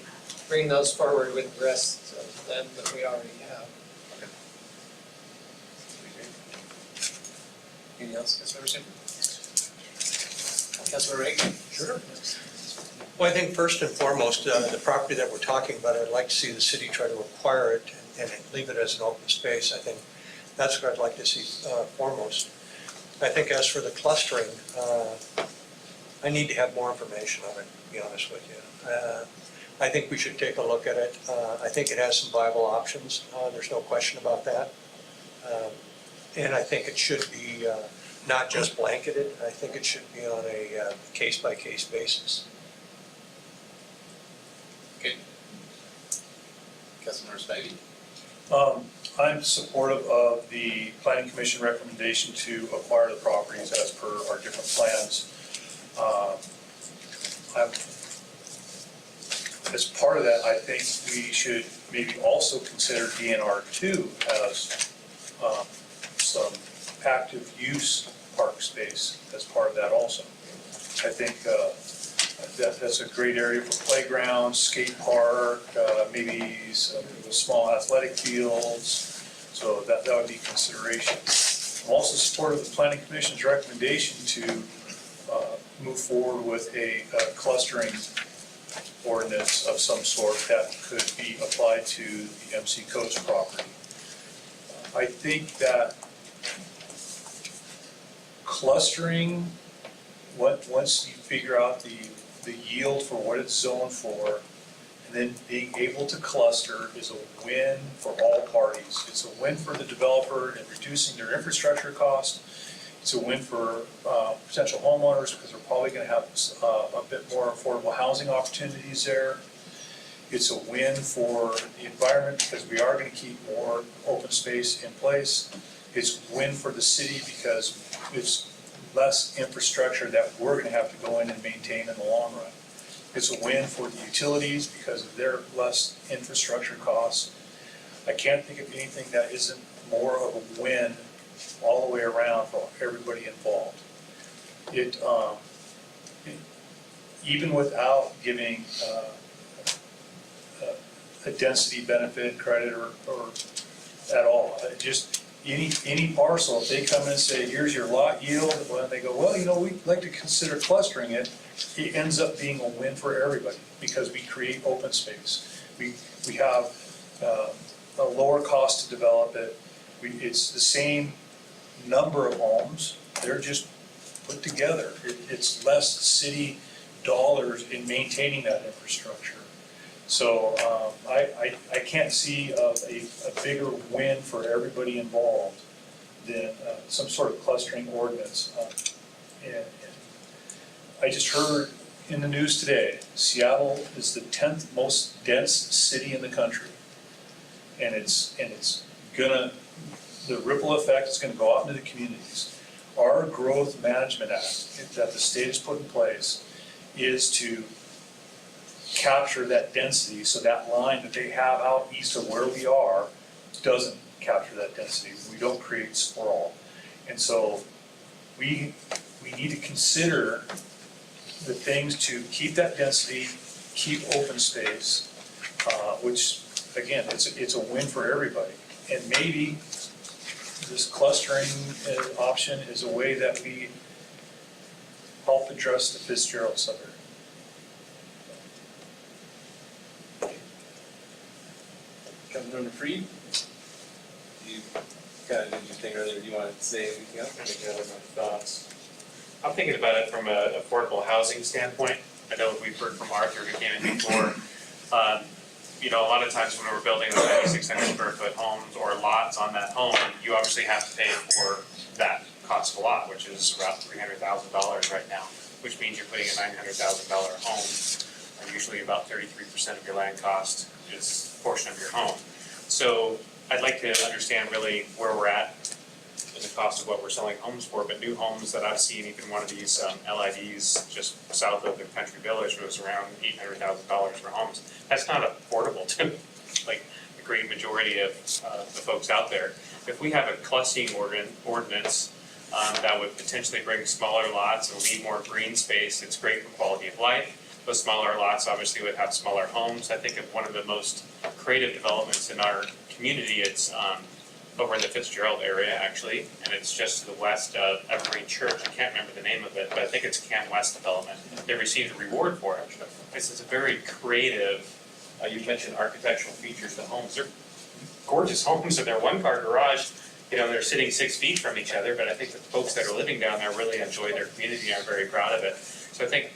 bring those forward with the rest of them that we already have. Anything else, Councilmember Sanford? Councilmember Reagan? Sure. Well, I think first and foremost, the property that we're talking about, I'd like to see the city try to acquire it and leave it as an open space. I think that's what I'd like to see foremost. I think as for the clustering, I need to have more information on it, to be honest with you. I think we should take a look at it. I think it has some viable options. There's no question about that. And I think it should be not just blanketed. I think it should be on a case-by-case basis. Okay. Councilmember Spivey? I'm supportive of the planning commission recommendation to acquire the properties as per our different plans. As part of that, I think we should maybe also consider DNR 2 as some active use park space as part of that also. I think that's a great area for playgrounds, skate park, maybe some small athletic fields. So that would be consideration. I'm also supportive of the planning commission's recommendation to move forward with a clustering ordinance of some sort that could be applied to the MC Coast property. I think that clustering, once you figure out the yield for what it's zoned for, and then being able to cluster is a win for all parties. It's a win for the developer in reducing their infrastructure cost. It's a win for potential homeowners because they're probably going to have a bit more affordable housing opportunities there. It's a win for the environment because we are going to keep more open space in place. It's a win for the city because it's less infrastructure that we're going to have to go in and maintain in the long run. It's a win for the utilities because of their less infrastructure costs. I can't think of anything that isn't more of a win all the way around for everybody involved. Even without giving a density benefit credit or at all, just any parcel, if they come in and say, here's your lot yield, well, they go, well, we'd like to consider clustering it, it ends up being a win for everybody because we create open space. We have a lower cost to develop it. It's the same number of homes, they're just put together. It's less city dollars in maintaining that infrastructure. So I can't see a bigger win for everybody involved than some sort of clustering ordinance. And I just heard in the news today, Seattle is the 10th most dense city in the country. And it's gonna, the ripple effect is gonna go out into the communities. Our Growth Management Act that the state has put in place is to capture that density, so that line that they have out east of where we are doesn't capture that density. We don't create sprawl. And so we need to consider the things to keep that density, keep open space, which again, it's a win for everybody. And maybe this clustering option is a way that we help address the Fitzgerald suburb. Councilmember Freed? You kind of did your thing earlier, do you want to say anything else? I think those are my thoughts. I'm thinking about it from an affordable housing standpoint. I know we've heard from Arthur who came in before. A lot of times when we're building those 9,600 square foot homes or lots on that home, you obviously have to pay for that cost of lot, which is about $300,000 right now, which means you're putting a $900,000 home, and usually about 33% of your land cost is a portion of your home. So I'd like to understand really where we're at in the cost of what we're selling homes for, but new homes that I've seen, even one of these LIDs just south of the Country Village was around $800,000 for homes. That's not affordable to me. Like, the great majority of the folks out there. If we have a clustering ordinance that would potentially bring smaller lots and leave more green space, it's great for quality of life. Those smaller lots obviously would have smaller homes. I think of one of the most creative developments in our community, it's over in the Fitzgerald area actually, and it's just to the west of Evergreen Church. I can't remember the name of it, but I think it's Camp West Development. They received a reward for it. It's a very creative, you mentioned architectural features to homes. They're gorgeous homes in their one-car garage. You know, they're sitting 6 feet from each other, but I think the folks that are living down there really enjoy their community and are very proud of it. So I think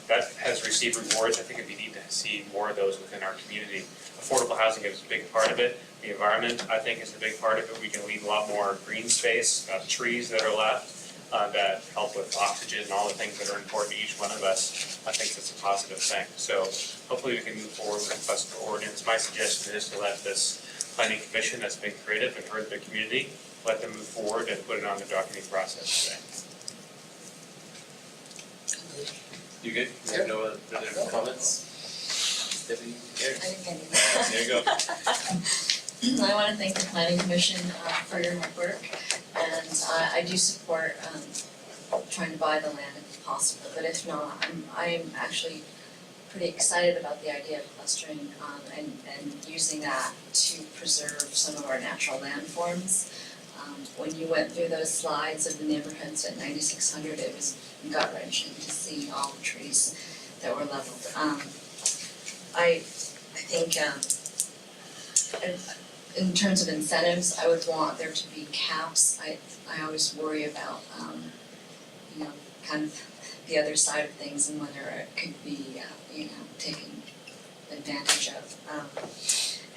that has received rewards. I think it'd be neat to see more of those within our community. Affordable housing is a big part of it. The environment, I think, is a big part of it. We can leave a lot more green space, trees that are left that help with oxygen and all the things that are important to each one of us. I think that's a positive thing. So hopefully we can move forward with the cluster ordinance. My suggestion is to let this planning commission that's been creative and heard the community, let them move forward and put it on the docketing process today. You good? You have no further comments? Deputy Mayor? I didn't get any. There you go. I want to thank the planning commission for your hard work, and I do support trying to buy the land if possible, but if not, I'm actually pretty excited about the idea of clustering and using that to preserve some of our natural landforms. When you went through those slides of the neighborhoods at 9600, it was gut-wrenching to see all the trees that were leveled. I think in terms of incentives, I would want there to be caps. I always worry about kind of the other side of things and whether it could be taken advantage of.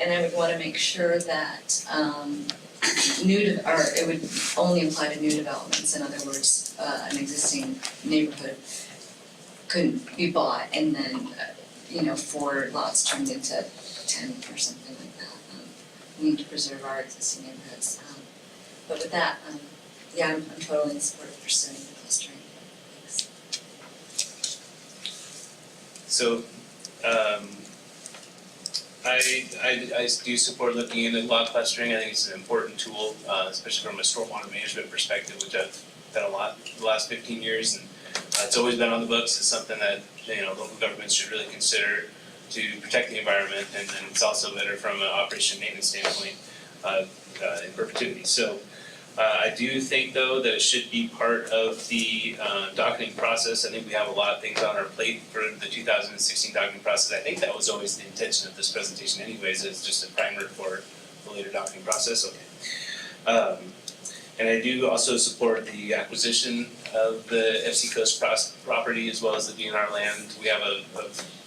And I would want to make sure that it would only apply to new developments. In other words, an existing neighborhood couldn't be bought and then 4 lots turned into 10 or something like that. We need to preserve our existing neighborhoods. But with that, I'm totally in support of pursuing the clustering. Thanks. So, I do support looking into lot clustering. I think it's an important tool, especially from a stormwater management perspective, which I've done a lot the last 15 years, and it's always been on the books. It's something that local governments should really consider to protect the environment, and then it's also better from an operation and maintenance standpoint in perpetuity. So I do think though that it should be part of the docketing process. I think we have a lot of things on our plate for the 2016 docketing process. I think that was always the intention of this presentation anyways, as just a primer for the later docketing process. Okay. And I do also support the acquisition of the FC Coast property as well as the DNR land. We have a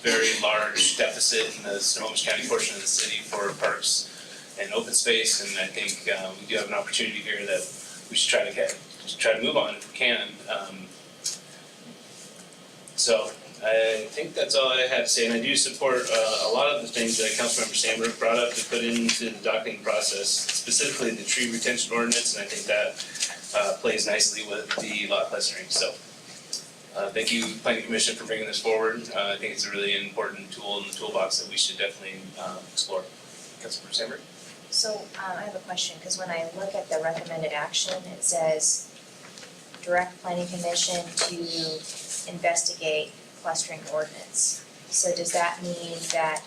very large deficit in the Snohomish County portion of the city for parks and open space, and I think we do have an opportunity here that we should try to move on if we can. So I think that's all I have to say, and I do support a lot of the things that Councilmember Sandberg brought up to put into the docketing process, specifically the tree retention ordinance, and I think that plays nicely with the lot clustering. So thank you, Planning Commission, for bringing this forward. I think it's a really important tool in the toolbox that we should definitely explore. Councilmember Sandberg? So I have a question, because when I look at the recommended action, it says direct planning commission to investigate clustering ordinance. So does that mean that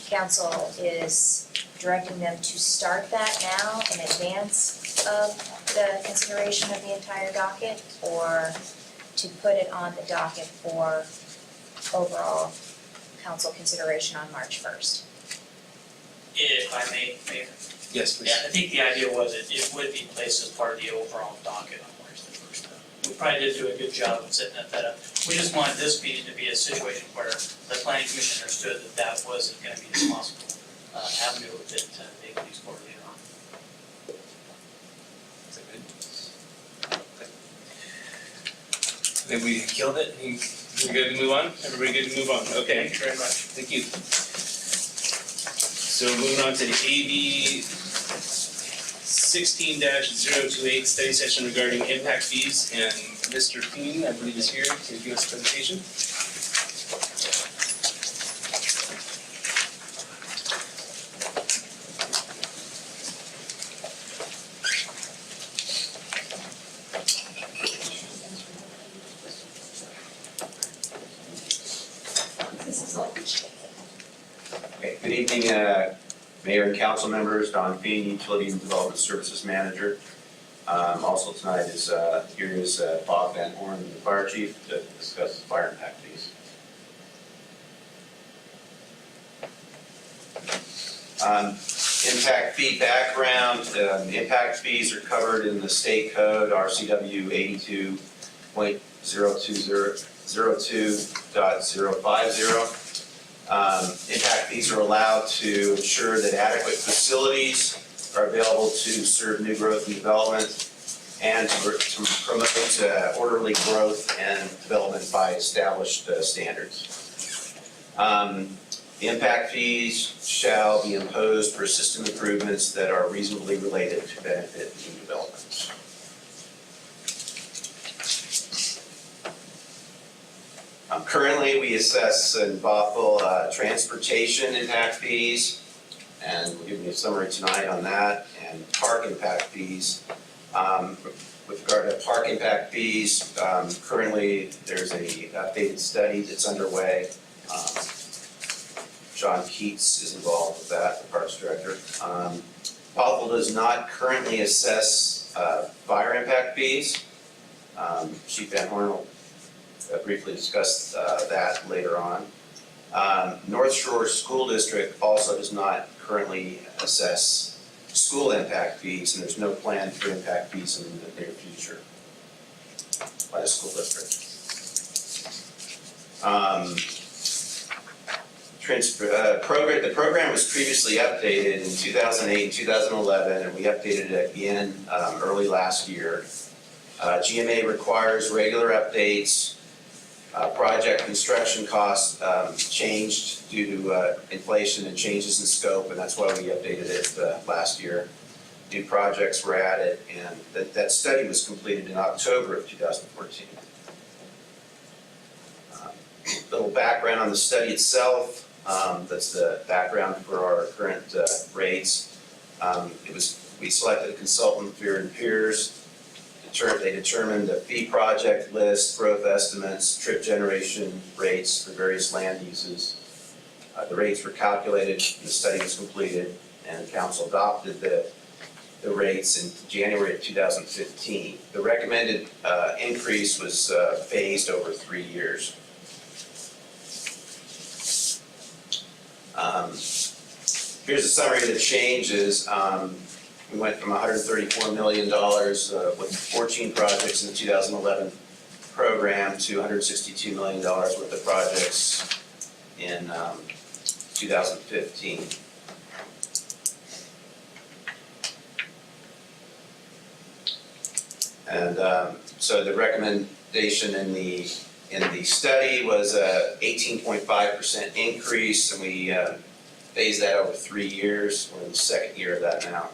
council is directing them to start that now in advance of the consideration of the entire docket, or to put it on the docket for overall council consideration on March 1st? If I may, Mayor. Yes, please. Yeah, I think the idea was it would be placed as part of the overall docket on March the 1st. We probably did do a good job of setting that up. We just wanted this meeting to be a situation where the planning commission understood that that wasn't gonna be a possible avenue that they could explore later on. Is that good? I think we killed it. We good to move on? Everybody good to move on? Okay. Thank you very much. Thank you. So moving on to the AB 16-028 study session regarding impact fees, and Mr. Kuhn, I believe, is here to give us a presentation. council. Okay, good evening, Mayor and council members, Don Feen, Utility and Development Services Manager. Also tonight is, here is Bob Van Horn, the Fire Chief, to discuss the fire impact fees. Impact fee background, impact fees are covered in the state code, RCW 82.020.050. Impact fees are allowed to ensure that adequate facilities are available to serve new growth and development and to promote orderly growth and development by established standards. The impact fees shall be imposed for system improvements that are reasonably related to benefit new developments. Currently, we assess in Bothell transportation impact fees, and we'll give you a summary tonight on that, and park impact fees. With regard to park impact fees, currently there's a updated study that's underway. John Keats is involved with that, the Parks Director. Bothell does not currently assess fire impact fees. Chief Van Horn will briefly discuss that later on. North Shore School District also does not currently assess school impact fees, and there's no plan for impact fees in the near future by the school district. The program was previously updated in 2008 and 2011, and we updated it again early last year. GMA requires regular updates. Project construction costs changed due to inflation and changes in scope, and that's why we updated it last year. New projects were added, and that study was completed in October of 2014. Little background on the study itself. That's the background for our current rates. We selected a consultant, Fear & Peers. They determined the fee project list, growth estimates, trip generation rates for various land uses. The rates were calculated, the study was completed, and council adopted the rates in January of 2015. The recommended increase was phased over 3 years. Here's a summary of the changes. We went from $134 million with 14 projects in the 2011 program to $162 million worth of projects in 2015. And so the recommendation in the study was a 18.5% increase, and we phased that over 3 years. We're in the second year of that now.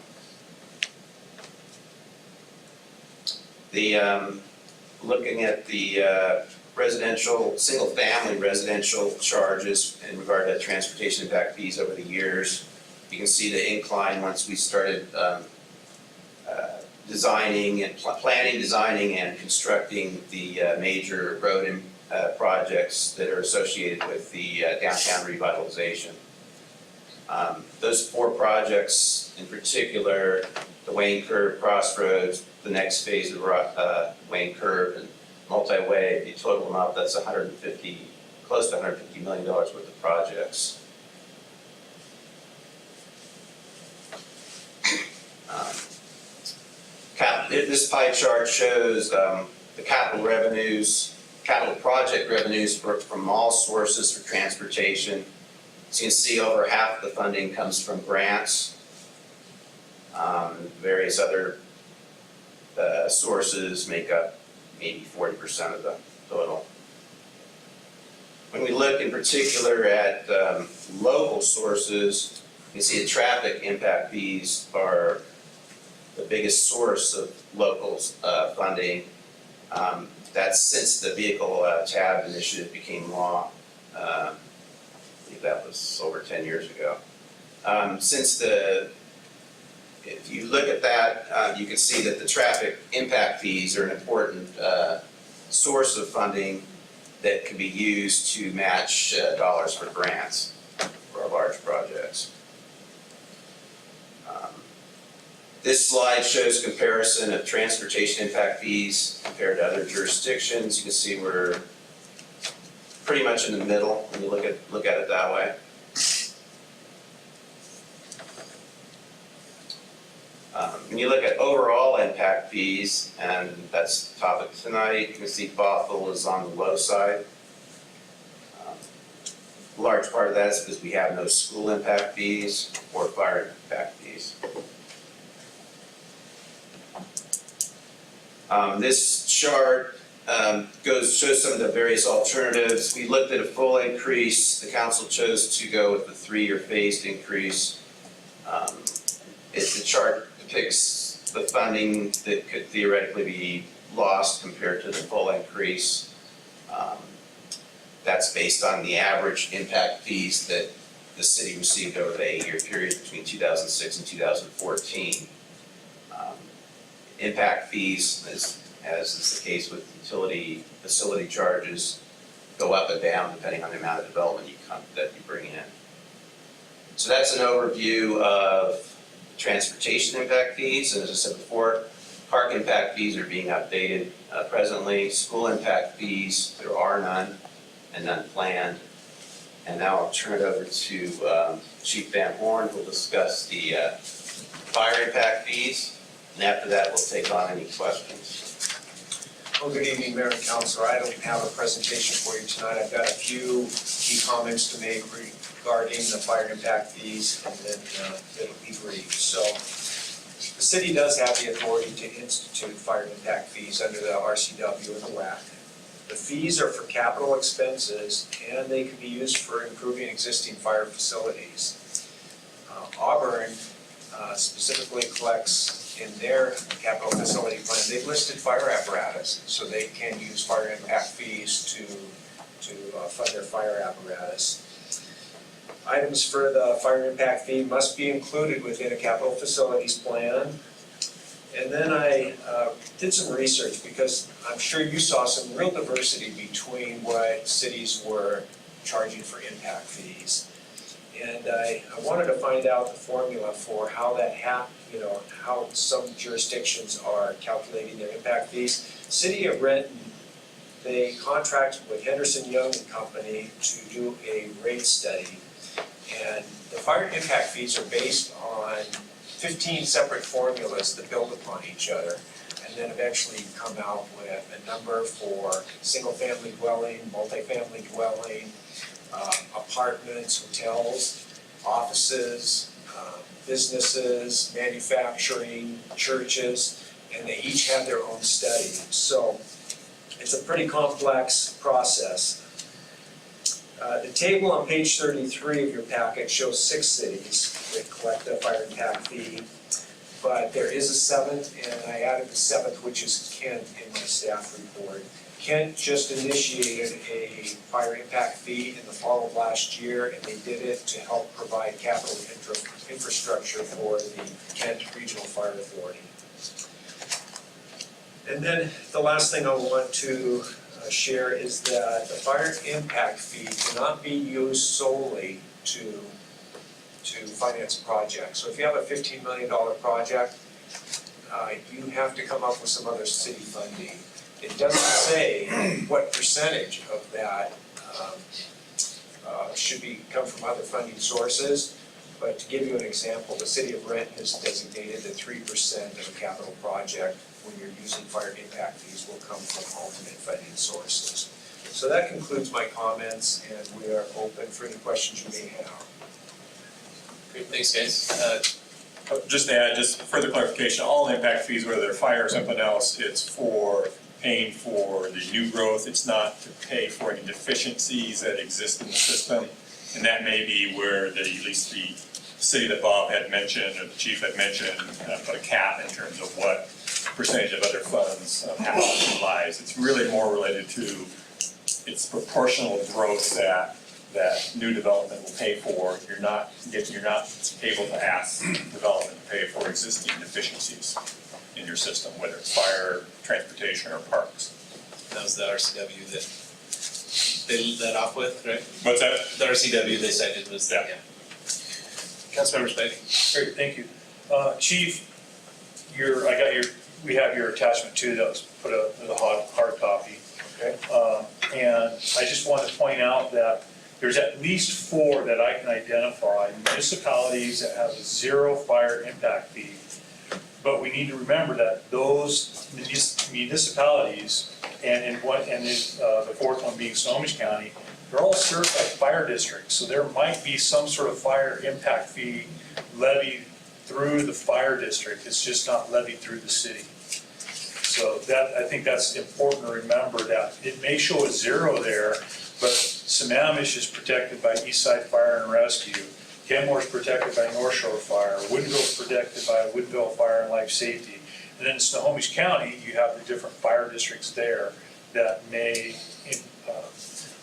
Looking at the single-family residential charges in regard to transportation impact fees over the years, you can see the incline once we started planning, designing, and constructing the major road projects that are associated with the downtown revitalization. Those 4 projects in particular, the Wayne Curve Crossroads, the next phase of Wayne Curve, and Multi-Way, if you total them up, that's close to $150 million worth of projects. This pie chart shows the capital project revenues from all sources for transportation. So you can see over half of the funding comes from grants. Various other sources make up maybe 40% of the total. When we look in particular at local sources, you can see the traffic impact fees are the biggest source of local funding. That's since the vehicle tab initiative became law. I believe that was over 10 years ago. If you look at that, you can see that the traffic impact fees are an important source of funding. that can be used to match dollars for grants for our large projects. This slide shows comparison of transportation impact fees compared to other jurisdictions. You can see we're pretty much in the middle when you look at it that way. When you look at overall impact fees, and that's the topic tonight, you can see Bothell is on the low side. A large part of that is because we have no school impact fees or fire impact fees. This chart shows some of the various alternatives. We looked at a full increase. The council chose to go with the 3-year phased increase. The chart depicts the funding that could theoretically be lost compared to the full increase. That's based on the average impact fees that the city received over the 8-year period between 2006 and 2014. Impact fees, as is the case with utility facility charges, go up and down depending on the amount of development that you bring in. So that's an overview of transportation impact fees. And as I said before, park impact fees are being updated presently. School impact fees, there are none and none planned. And now I'll turn it over to Chief Van Horn, who will discuss the fire impact fees. And after that, we'll take on any questions. Well, good evening, Mayor and Councilor. I don't have a presentation for you tonight. I've got a few key comments to make regarding the fire impact fees, and then it'll be brief. So the city does have the authority to institute fire impact fees under the RCW and the WAC. The fees are for capital expenses, and they can be used for improving existing fire facilities. Auburn specifically collects in their capital facility plan, they've listed fire apparatus, so they can use fire impact fees to fund their fire apparatus. Items for the fire impact fee must be included within a capital facilities plan. And then I did some research because I'm sure you saw some real diversity between what cities were charging for impact fees. And I wanted to find out the formula for how that how some jurisdictions are calculating their impact fees. City of Renton, they contracted with Henderson Young and Company to do a rate study. And the fire impact fees are based on 15 separate formulas that build upon each other, and then eventually come out with a number for single-family dwelling, multifamily dwelling, apartments, hotels, offices, businesses, manufacturing, churches, and they each have their own study. So it's a pretty complex process. The table on page 33 of your packet shows 6 cities that collect a fire impact fee, but there is a 7th, and I added the 7th, which is Kent, in my staff report. Kent just initiated a fire impact fee in the fall of last year, and they did it to help provide capital infrastructure for the Kent Regional Fire Authority. And then the last thing I want to share is that the fire impact fee cannot be used solely to finance a project. So if you have a $15 million project, you have to come up with some other city funding. It doesn't say what percentage of that should come from other funding sources, but to give you an example, the city of Renton has designated that 3% of a capital project when you're using fire impact fees will come from alternate funding sources. So that concludes my comments, and we are open for any questions you may have. Great, thanks guys. Just to add, just further clarification, all impact fees, whether they're fire or something else, it's for paying for the new growth. It's not to pay for any deficiencies that exist in the system. And that may be where at least the city that Bob had mentioned, or the chief had mentioned, put a cap in terms of what percentage of other funds have to be utilized. It's really more related to its proportional growth that new development will pay for. You're not able to ask development to pay for existing deficiencies in your system, whether it's fire, transportation, or parks. That was the RCW that they let off with, right? What's that? The RCW they cited was that, yeah. Councilmember Spivey. Great, thank you. Chief, we have your attachment too, that was put up in the hard copy. Okay. And I just want to point out that there's at least 4 that I can identify, municipalities that have 0 fire impact fee. But we need to remember that those municipalities, and the 4th one being Snohomish County, they're all served by fire districts, so there might be some sort of fire impact fee levied through the fire district, it's just not levied through the city. So I think that's important to remember, that it may show a 0 there, but Sammamish is protected by Eastside Fire and Rescue. Kenmore is protected by North Shore Fire. Woodinville is protected by Woodinville Fire and Life Safety. And then in Snohomish County, you have the different fire districts there that may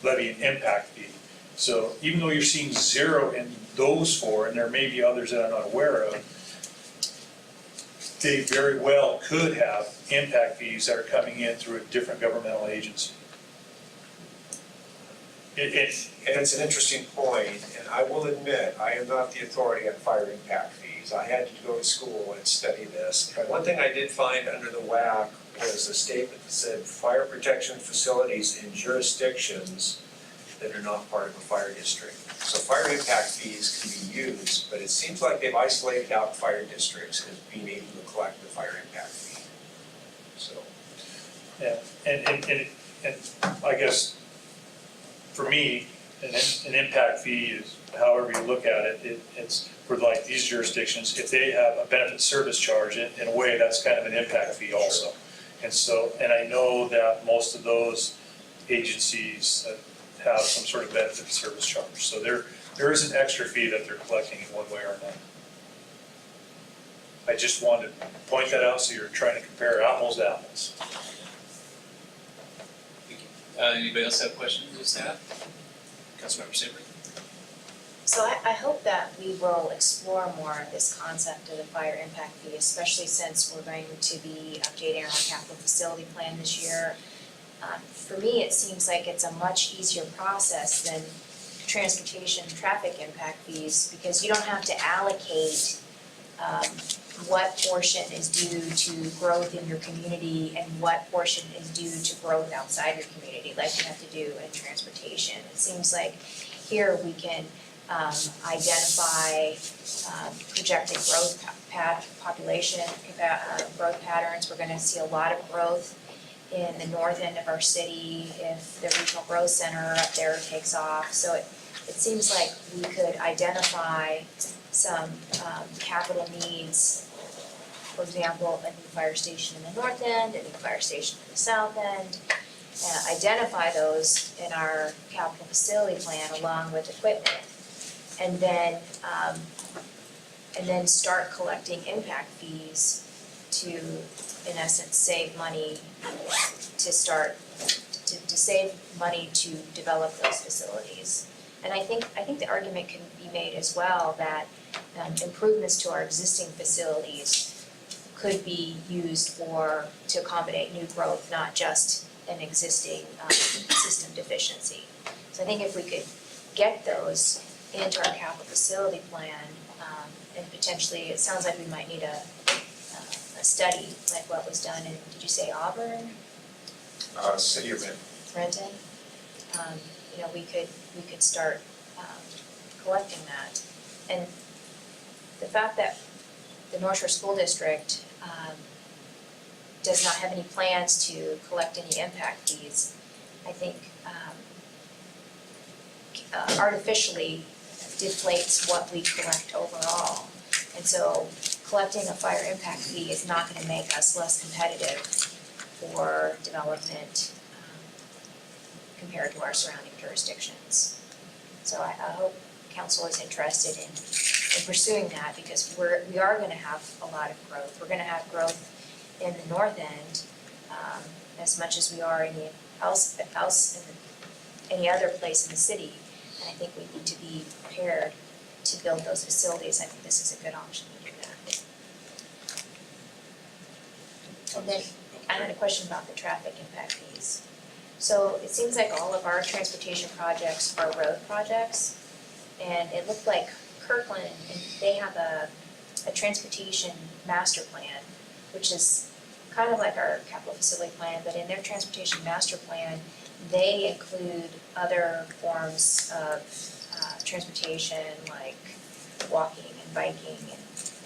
levy an impact fee. So even though you're seeing 0 in those 4, and there may be others that I'm not aware of, they very well could have impact fees that are coming in through a different governmental agency. And it's an interesting point, and I will admit, I am not the authority on fire impact fees. I had to go to school and study this. And one thing I did find under the WAC was a statement that said fire protection facilities in jurisdictions that are not part of a fire district. So fire impact fees can be used, but it seems like they've isolated out fire districts as being able to collect the fire impact fee. So. Yeah, and I guess for me, an impact fee is, however you look at it, it's for like these jurisdictions, if they have a benefit service charge, in a way, that's kind of an impact fee also. And so, and I know that most of those agencies have some sort of benefit service charge. So there is an extra fee that they're collecting in one way or another. I just wanted to point that out, so you're trying to compare apples to apples. Anybody else have questions of staff? Councilmember Sabri. So I hope that we will explore more of this concept of the fire impact fee, especially since we're going to be updating our capital facility plan this year. For me, it seems like it's a much easier process than transportation traffic impact fees, because you don't have to allocate what portion is due to growth in your community and what portion is due to growth outside your community, like you have to do in transportation. It seems like here we can identify projected growth population growth patterns. We're gonna see a lot of growth in the north end of our city if the regional growth center up there takes off. So it seems like we could identify some capital needs. For example, a new fire station in the north end, a new fire station in the south end. Identify those in our capital facility plan along with equipment. And then start collecting impact fees to, in essence, save money to save money to develop those facilities. And I think the argument can be made as well that improvements to our existing facilities could be used to accommodate new growth, not just an existing system deficiency. So I think if we could get those into our capital facility plan, and potentially, it sounds like we might need a study like what was done in, did you say Auburn? City of Renton? We could start collecting that. And the fact that the North Shore School District does not have any plans to collect any impact fees, I think artificially deflates what we collect overall. And so collecting a fire impact fee is not gonna make us less competitive for development compared to our surrounding jurisdictions. So I hope council is interested in pursuing that, because we are gonna have a lot of growth. We're gonna have growth in the north end, as much as we are any other place in the city. And I think we need to be prepared to build those facilities. I think this is a good option to do that. And then I had a question about the traffic impact fees. So it seems like all of our transportation projects are road projects. And it looked like Kirkland, and they have a transportation master plan, which is kind of like our capital facility plan, but in their transportation master plan, they include other forms of transportation like walking and biking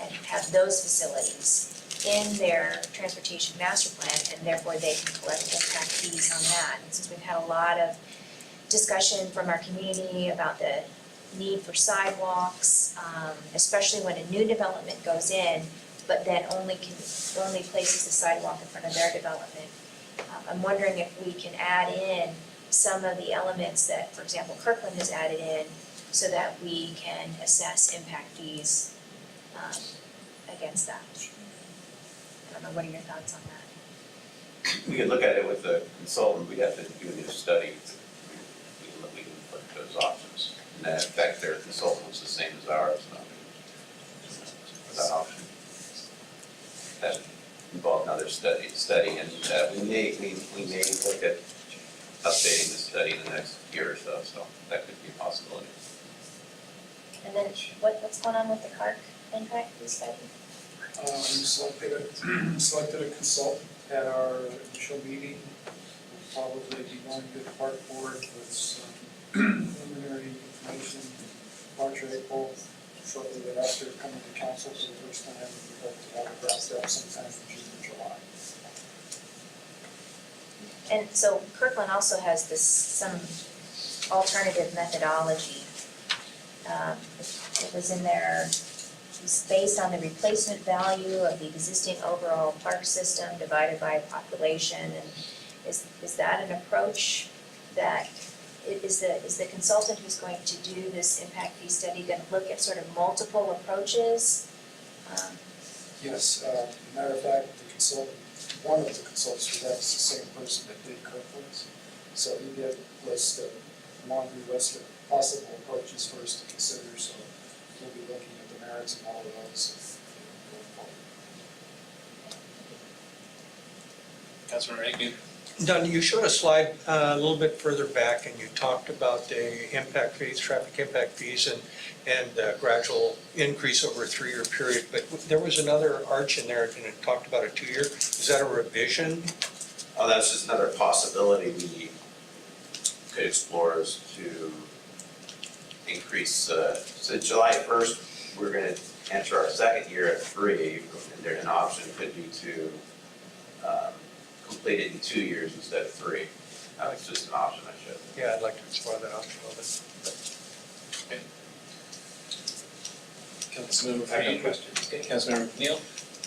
and have those facilities in their transportation master plan, and therefore they can collect impact fees on that. And since we've had a lot of discussion from our community about the need for sidewalks, especially when a new development goes in, but then only places the sidewalk in front of their development. I'm wondering if we can add in some of the elements that, for example, Kirkland has added in, so that we can assess impact fees against that. I don't know, what are your thoughts on that? We could look at it with the consultant, we'd have to do a new study. We can look at those options. And that affect their consultant was the same as ours, so that option. That involved another study, and we may look at updating the study in the next year or so that could be a possibility. And then what's going on with the CARC impact fee study? We selected a consultant at our initial meeting. We'll probably be going to the park board with some preliminary information March or April, shortly thereafter coming to council for the first time. We hope to have it wrapped up sometime in June or July. And so Kirkland also has some alternative methodology. It was in there, it's based on the replacement value of the existing overall park system divided by population. And is that an approach that, is the consultant who's going to do this impact fee study going to look at sort of multiple approaches? Yes, matter of fact, the consultant, one of the consultants for that is the same person that did Kirkland's. So he did list a laundry list of possible approaches for us to consider, so we'll be looking at the merits of all of those going forward. Councilman Reagan? Don, you showed a slide a little bit further back, and you talked about the impact fees, traffic impact fees, and gradual increase over a 3-year period. But there was another arch in there, and it talked about a 2-year. Is that a revision? Oh, that's just another possibility we could explore, is to increase, so July 1st, we're gonna enter our second year at 3, and there, an option could be to complete it in 2 years instead of 3. It's just an option I showed. Yeah, I'd like to explore that option a little bit. Councilmember Fagan? Okay, Councilmember Neal?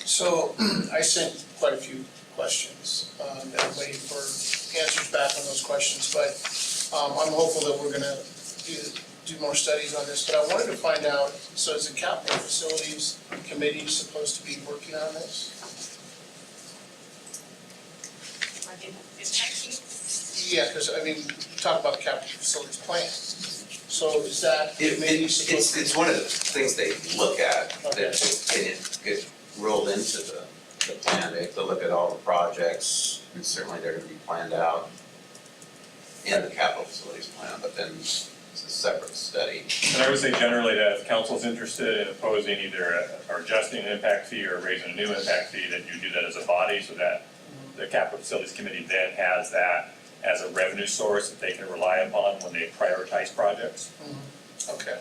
So I sent quite a few questions, and I'm waiting for answers back on those questions, but I'm hopeful that we're gonna do more studies on this, but I wanted to find out, so is the capital facilities committee supposed to be working on this? Yeah, because I mean, we talk about the capital facilities plan, so is that committee supposed to? It's one of the things they look at, Okay. that get rolled into the plan. They have to look at all the projects, and certainly they're gonna be planned out in the capital facilities plan, but then it's a separate study. And I would say generally that if council's interested in opposing either or adjusting an impact fee or raising a new impact fee, that you do that as a body, so that the capital facilities committee then has that as a revenue source that they can rely upon when they prioritize projects. Okay,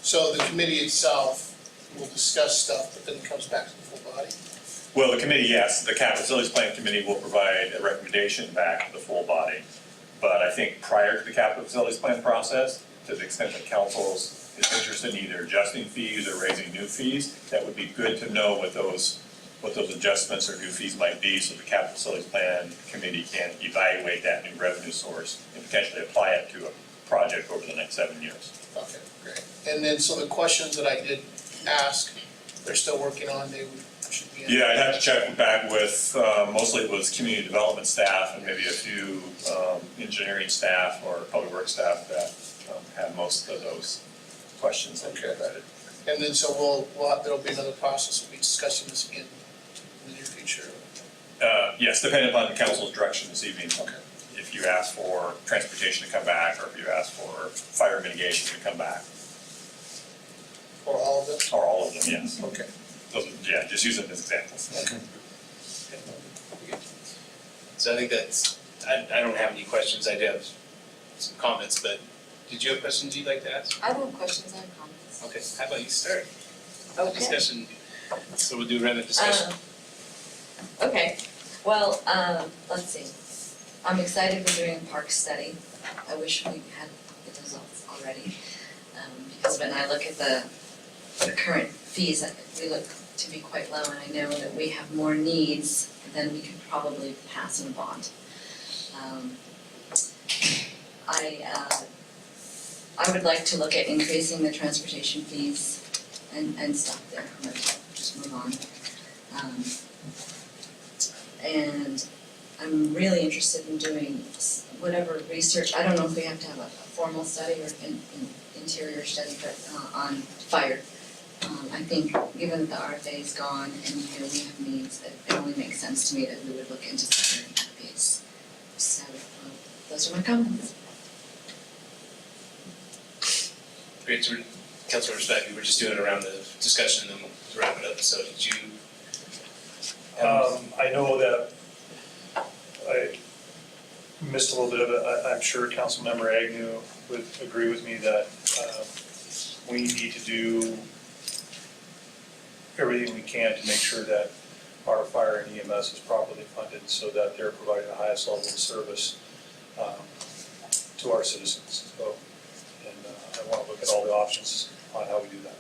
so the committee itself will discuss stuff, but then it comes back to the full body? Well, the committee, yes, the capital facilities plan committee will provide a recommendation back to the full body. But I think prior to the capital facilities plan process, to the extent that council is interested in either adjusting fees or raising new fees, that would be good to know what those adjustments or new fees might be, so the capital facilities plan committee can evaluate that new revenue source and potentially apply it to a project over the next 7 years. Okay, great. And then, so the questions that I did ask, they're still working on, should be in. Yeah, I'd have to check back with, mostly it was community development staff and maybe a few engineering staff or public works staff that have most of those questions that you provided. And then, so there'll be another process, we'll be discussing this again in the near future. Yes, depending upon the council's direction this evening. Okay. If if you ask for transportation to come back, or if you ask for fire mitigation to come back, Or all of them? or all of them, yes. Okay. Those, yeah, just use them as examples. So I think that's, I don't have any questions, I do have some comments, but did you have questions you'd like to ask? I don't have questions, I have comments. Okay, how about you start? Okay. Discussion, so we'll do a round of discussion. Okay, well, let's see. I'm excited we're doing a park study. I wish we had the results already. Because when I look at the current fees, we look to be quite low, and I know that we have more needs than we could probably pass in a bond. I would like to look at increasing the transportation fees and stop there, just move on. And I'm really interested in doing whatever research, I don't know if we have to have a formal study or an interior study, but on fire. I think given that the RFA is gone and we have needs, it only makes sense to me that we would look into securing that piece. So, those are my comments. Great, so Councilor Spivey, we're just doing a round of discussion and then we'll wrap it up, so did you? I know that I missed a little bit of it. I'm sure Councilmember Agnew would agree with me that we need to do everything we can to make sure that our fire and EMS is properly funded so that they're providing the highest level of service to our citizens. So, and I want to look at all the options on how we do that.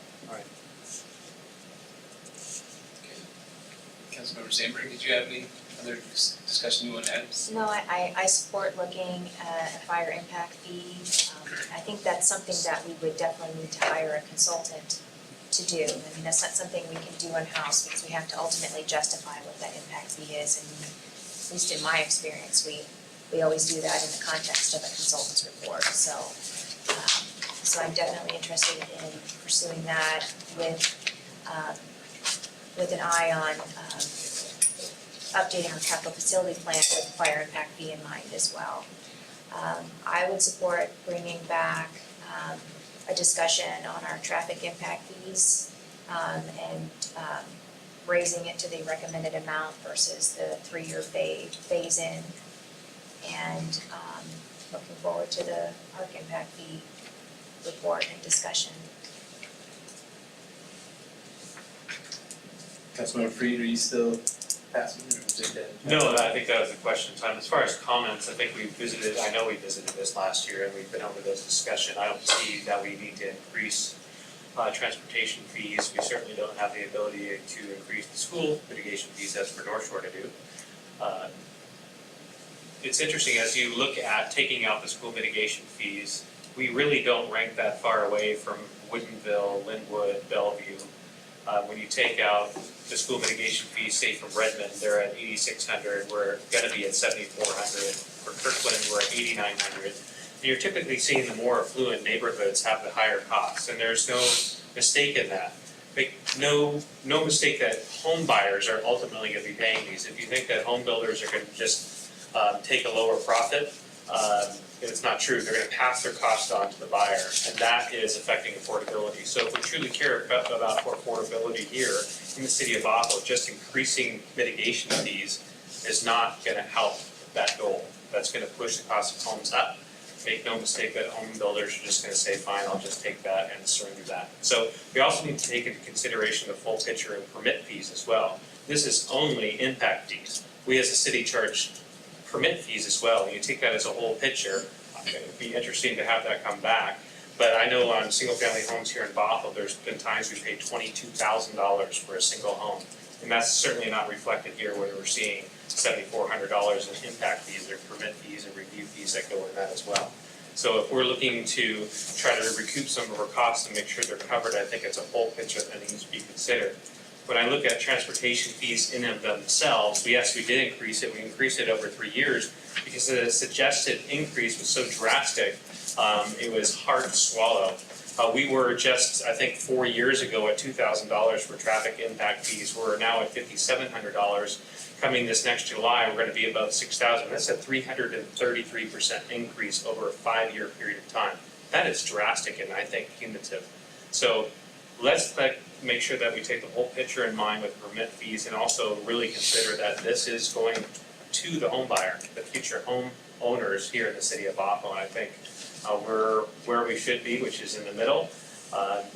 Councilmember Sandberg, did you have any other discussion you want to add? No, I support looking at a fire impact fee. I think that's something that we would definitely need to hire a consultant to do. I mean, that's not something we can do in-house because we have to ultimately justify what that impact fee is. And at least in my experience, we always do that in the context of a consultant's report. So I'm definitely interested in pursuing that with an eye on updating our capital facility plan with the fire impact fee in mind as well. I would support bringing back a discussion on our traffic impact fees and raising it to the recommended amount versus the 3-year phase-in. And looking forward to the park impact fee report and discussion. Councilmember Freed, are you still passing or was it dead? No, I think that was the question time. As far as comments, I think we visited this last year and we've been over this discussion. I don't see that we need to increase transportation fees. We certainly don't have the ability to increase the school mitigation fees as for North Shore to do. It's interesting, as you look at taking out the school mitigation fees, we really don't rank that far away from Woodinville, Linwood, Bellevue. When you take out the school mitigation fees, say from Redmond, they're at $8,600, we're gonna be at $7,400. For Kirkland, we're at $8,900. You're typically seeing the more affluent neighborhoods have the higher costs, and there's no mistake in that. Make no mistake that home buyers are ultimately gonna be paying these. If you think that home builders are gonna just take a lower profit, it's not true. They're gonna pass their cost on to the buyer, and that is affecting affordability. So if we truly care about affordability here in the city of Bothell, just increasing mitigation fees is not gonna help that goal. That's gonna push the cost of homes up. Make no mistake that home builders are just gonna say, fine, I'll just take that and surrender that. So we also need to take into consideration the full picture and permit fees as well. This is only impact fees. We as a city charge permit fees as well. When you take that as a whole picture, it'd be interesting to have that come back. But I know on single family homes here in Bothell, there's been times we've paid $22,000 for a single home. And that's certainly not reflected here where we're seeing $7,400 in impact fees or permit fees and review fees that go in that as well. So if we're looking to try to recoup some of our costs and make sure they're covered, I think it's a whole picture that needs to be considered. When I look at transportation fees in and of themselves, yes, we did increase it. We increased it over 3 years because the suggested increase was so drastic, it was hard to swallow. We were just, I think, 4 years ago at $2,000 for traffic impact fees. We're now at $5,700. Coming this next July, we're gonna be about $6,000. That's a 333% increase over a 5-year period of time. That is drastic and I think punitive. So let's make sure that we take the whole picture in mind with permit fees and also really consider that this is going to the home buyer, the future home owners here in the city of Bothell. And I think we're where we should be, which is in the middle.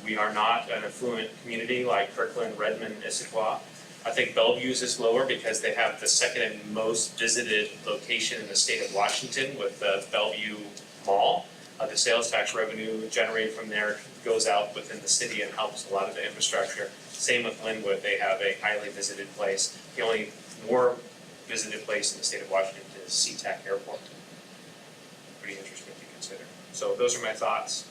We are not an affluent community like Kirkland, Redmond, and Issaquah. I think Bellevue's is lower because they have the second and most visited location in the state of Washington with the Bellevue Mall. The sales tax revenue generated from there goes out within the city and helps a lot of the infrastructure. Same with Linwood, they have a highly visited place. The only more visited place in the state of Washington is SeaTac Airport. Pretty interesting to consider. So those are my thoughts,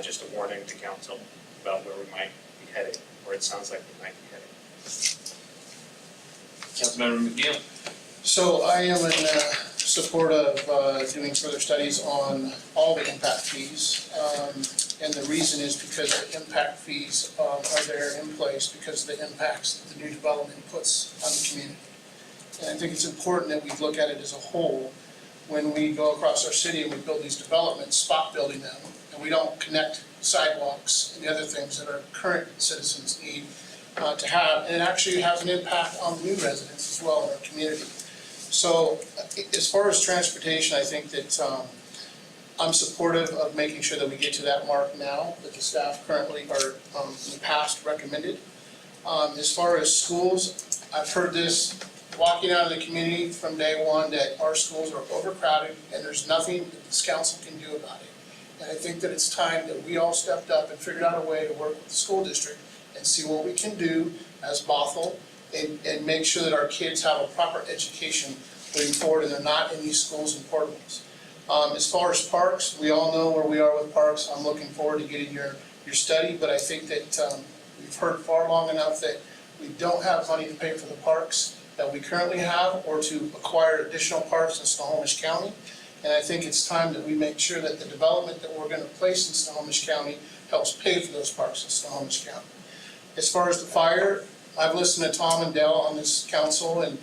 just a warning to council about where we might be headed, or it sounds like we might be headed. Councilmember McNeil. So I am in support of doing further studies on all the impact fees. And the reason is because the impact fees are there in place because of the impacts that the new development puts on the community. And I think it's important that we look at it as a whole when we go across our city and we build these developments, spot building them, and we don't connect sidewalks and the other things that our current citizens need to have, and it actually has an impact on new residents as well in our community. So as far as transportation, I think that I'm supportive of making sure that we get to that mark now that the staff currently are in the past recommended. As far as schools, I've heard this walking out of the community from day one that our schools are overcrowded and there's nothing that this council can do about it. And I think that it's time that we all stepped up and figured out a way to work with the school district and see what we can do as Bothell and make sure that our kids have a proper education moving forward and they're not in these schools and portables. As far as parks, we all know where we are with parks. I'm looking forward to getting your study, but I think that we've heard far long enough that we don't have money to pay for the parks that we currently have or to acquire additional parks in Snohomish County. And I think it's time that we make sure that the development that we're gonna place in Snohomish County helps pay for those parks in Snohomish County. As far as the fire, I've listened to Tom and Dell on this council and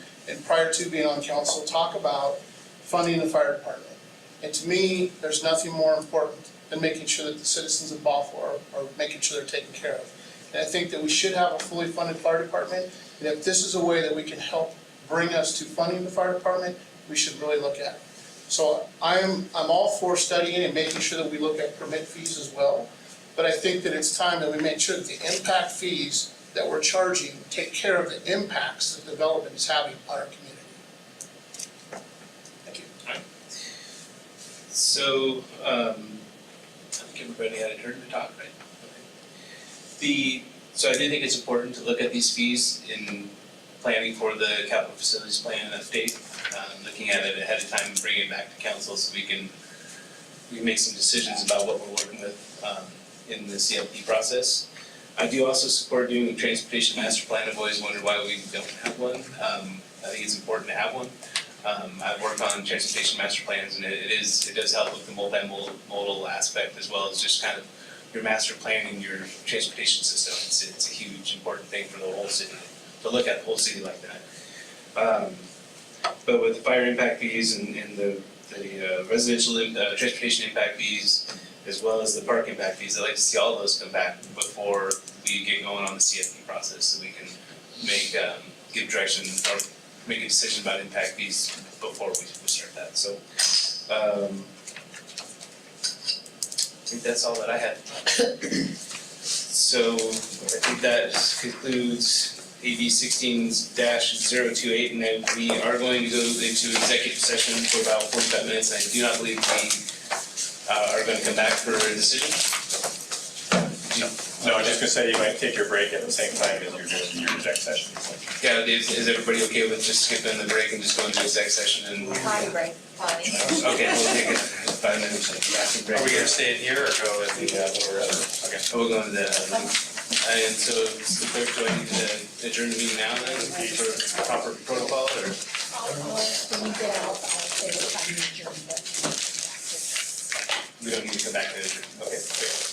prior to being on council talk about funding the fire department. And to me, there's nothing more important than making sure that the citizens of Bothell are making sure they're taken care of. And I think that we should have a fully funded fire department. And if this is a way that we can help bring us to funding the fire department, we should really look at it. So I'm all for studying and making sure that we look at permit fees as well. But I think that it's time that we make sure that the impact fees that we're charging take care of the impacts that development is having on our community. Thank you. So, I think everybody had a turn to talk, right? Okay. So I do think it's important to look at these fees in planning for the capital facilities plan update, looking at it ahead of time and bringing it back to council so we can make some decisions about what we're working with in the CLP process. I do also support doing a transportation master plan. I've always wondered why we don't have one. I think it's important to have one. I've worked on transportation master plans and it does help with the multimodal aspect as well as just kind of your master planning your transportation system. It's a huge important thing for the whole city, to look at the whole city like that. But with the fire impact fees and the residential transportation impact fees, as well as the park impact fees, I'd like to see all of those come back before we get going on the CFP process, so we can give direction or make a decision about impact fees before we start that. So I think that's all that I had. So I think that concludes AB 16-028, and then we are going to go into executive session for about 45 minutes. I do not believe we are going to come back for a decision. No, I was just gonna say you might take your break at the same time as you're doing your exec session. Yeah, is everybody okay with just skipping the break and just going to exec session and? Potty break, potty. Okay, we'll take a 5 minute bathroom break. Are we gonna stay in here or go with the other? Okay. We'll go into the, and so the clerk, do I need to adjourn the meeting now then for proper protocol or? When you get out, I'll say what time you adjourn, but. We don't need to come back to it. Okay, great.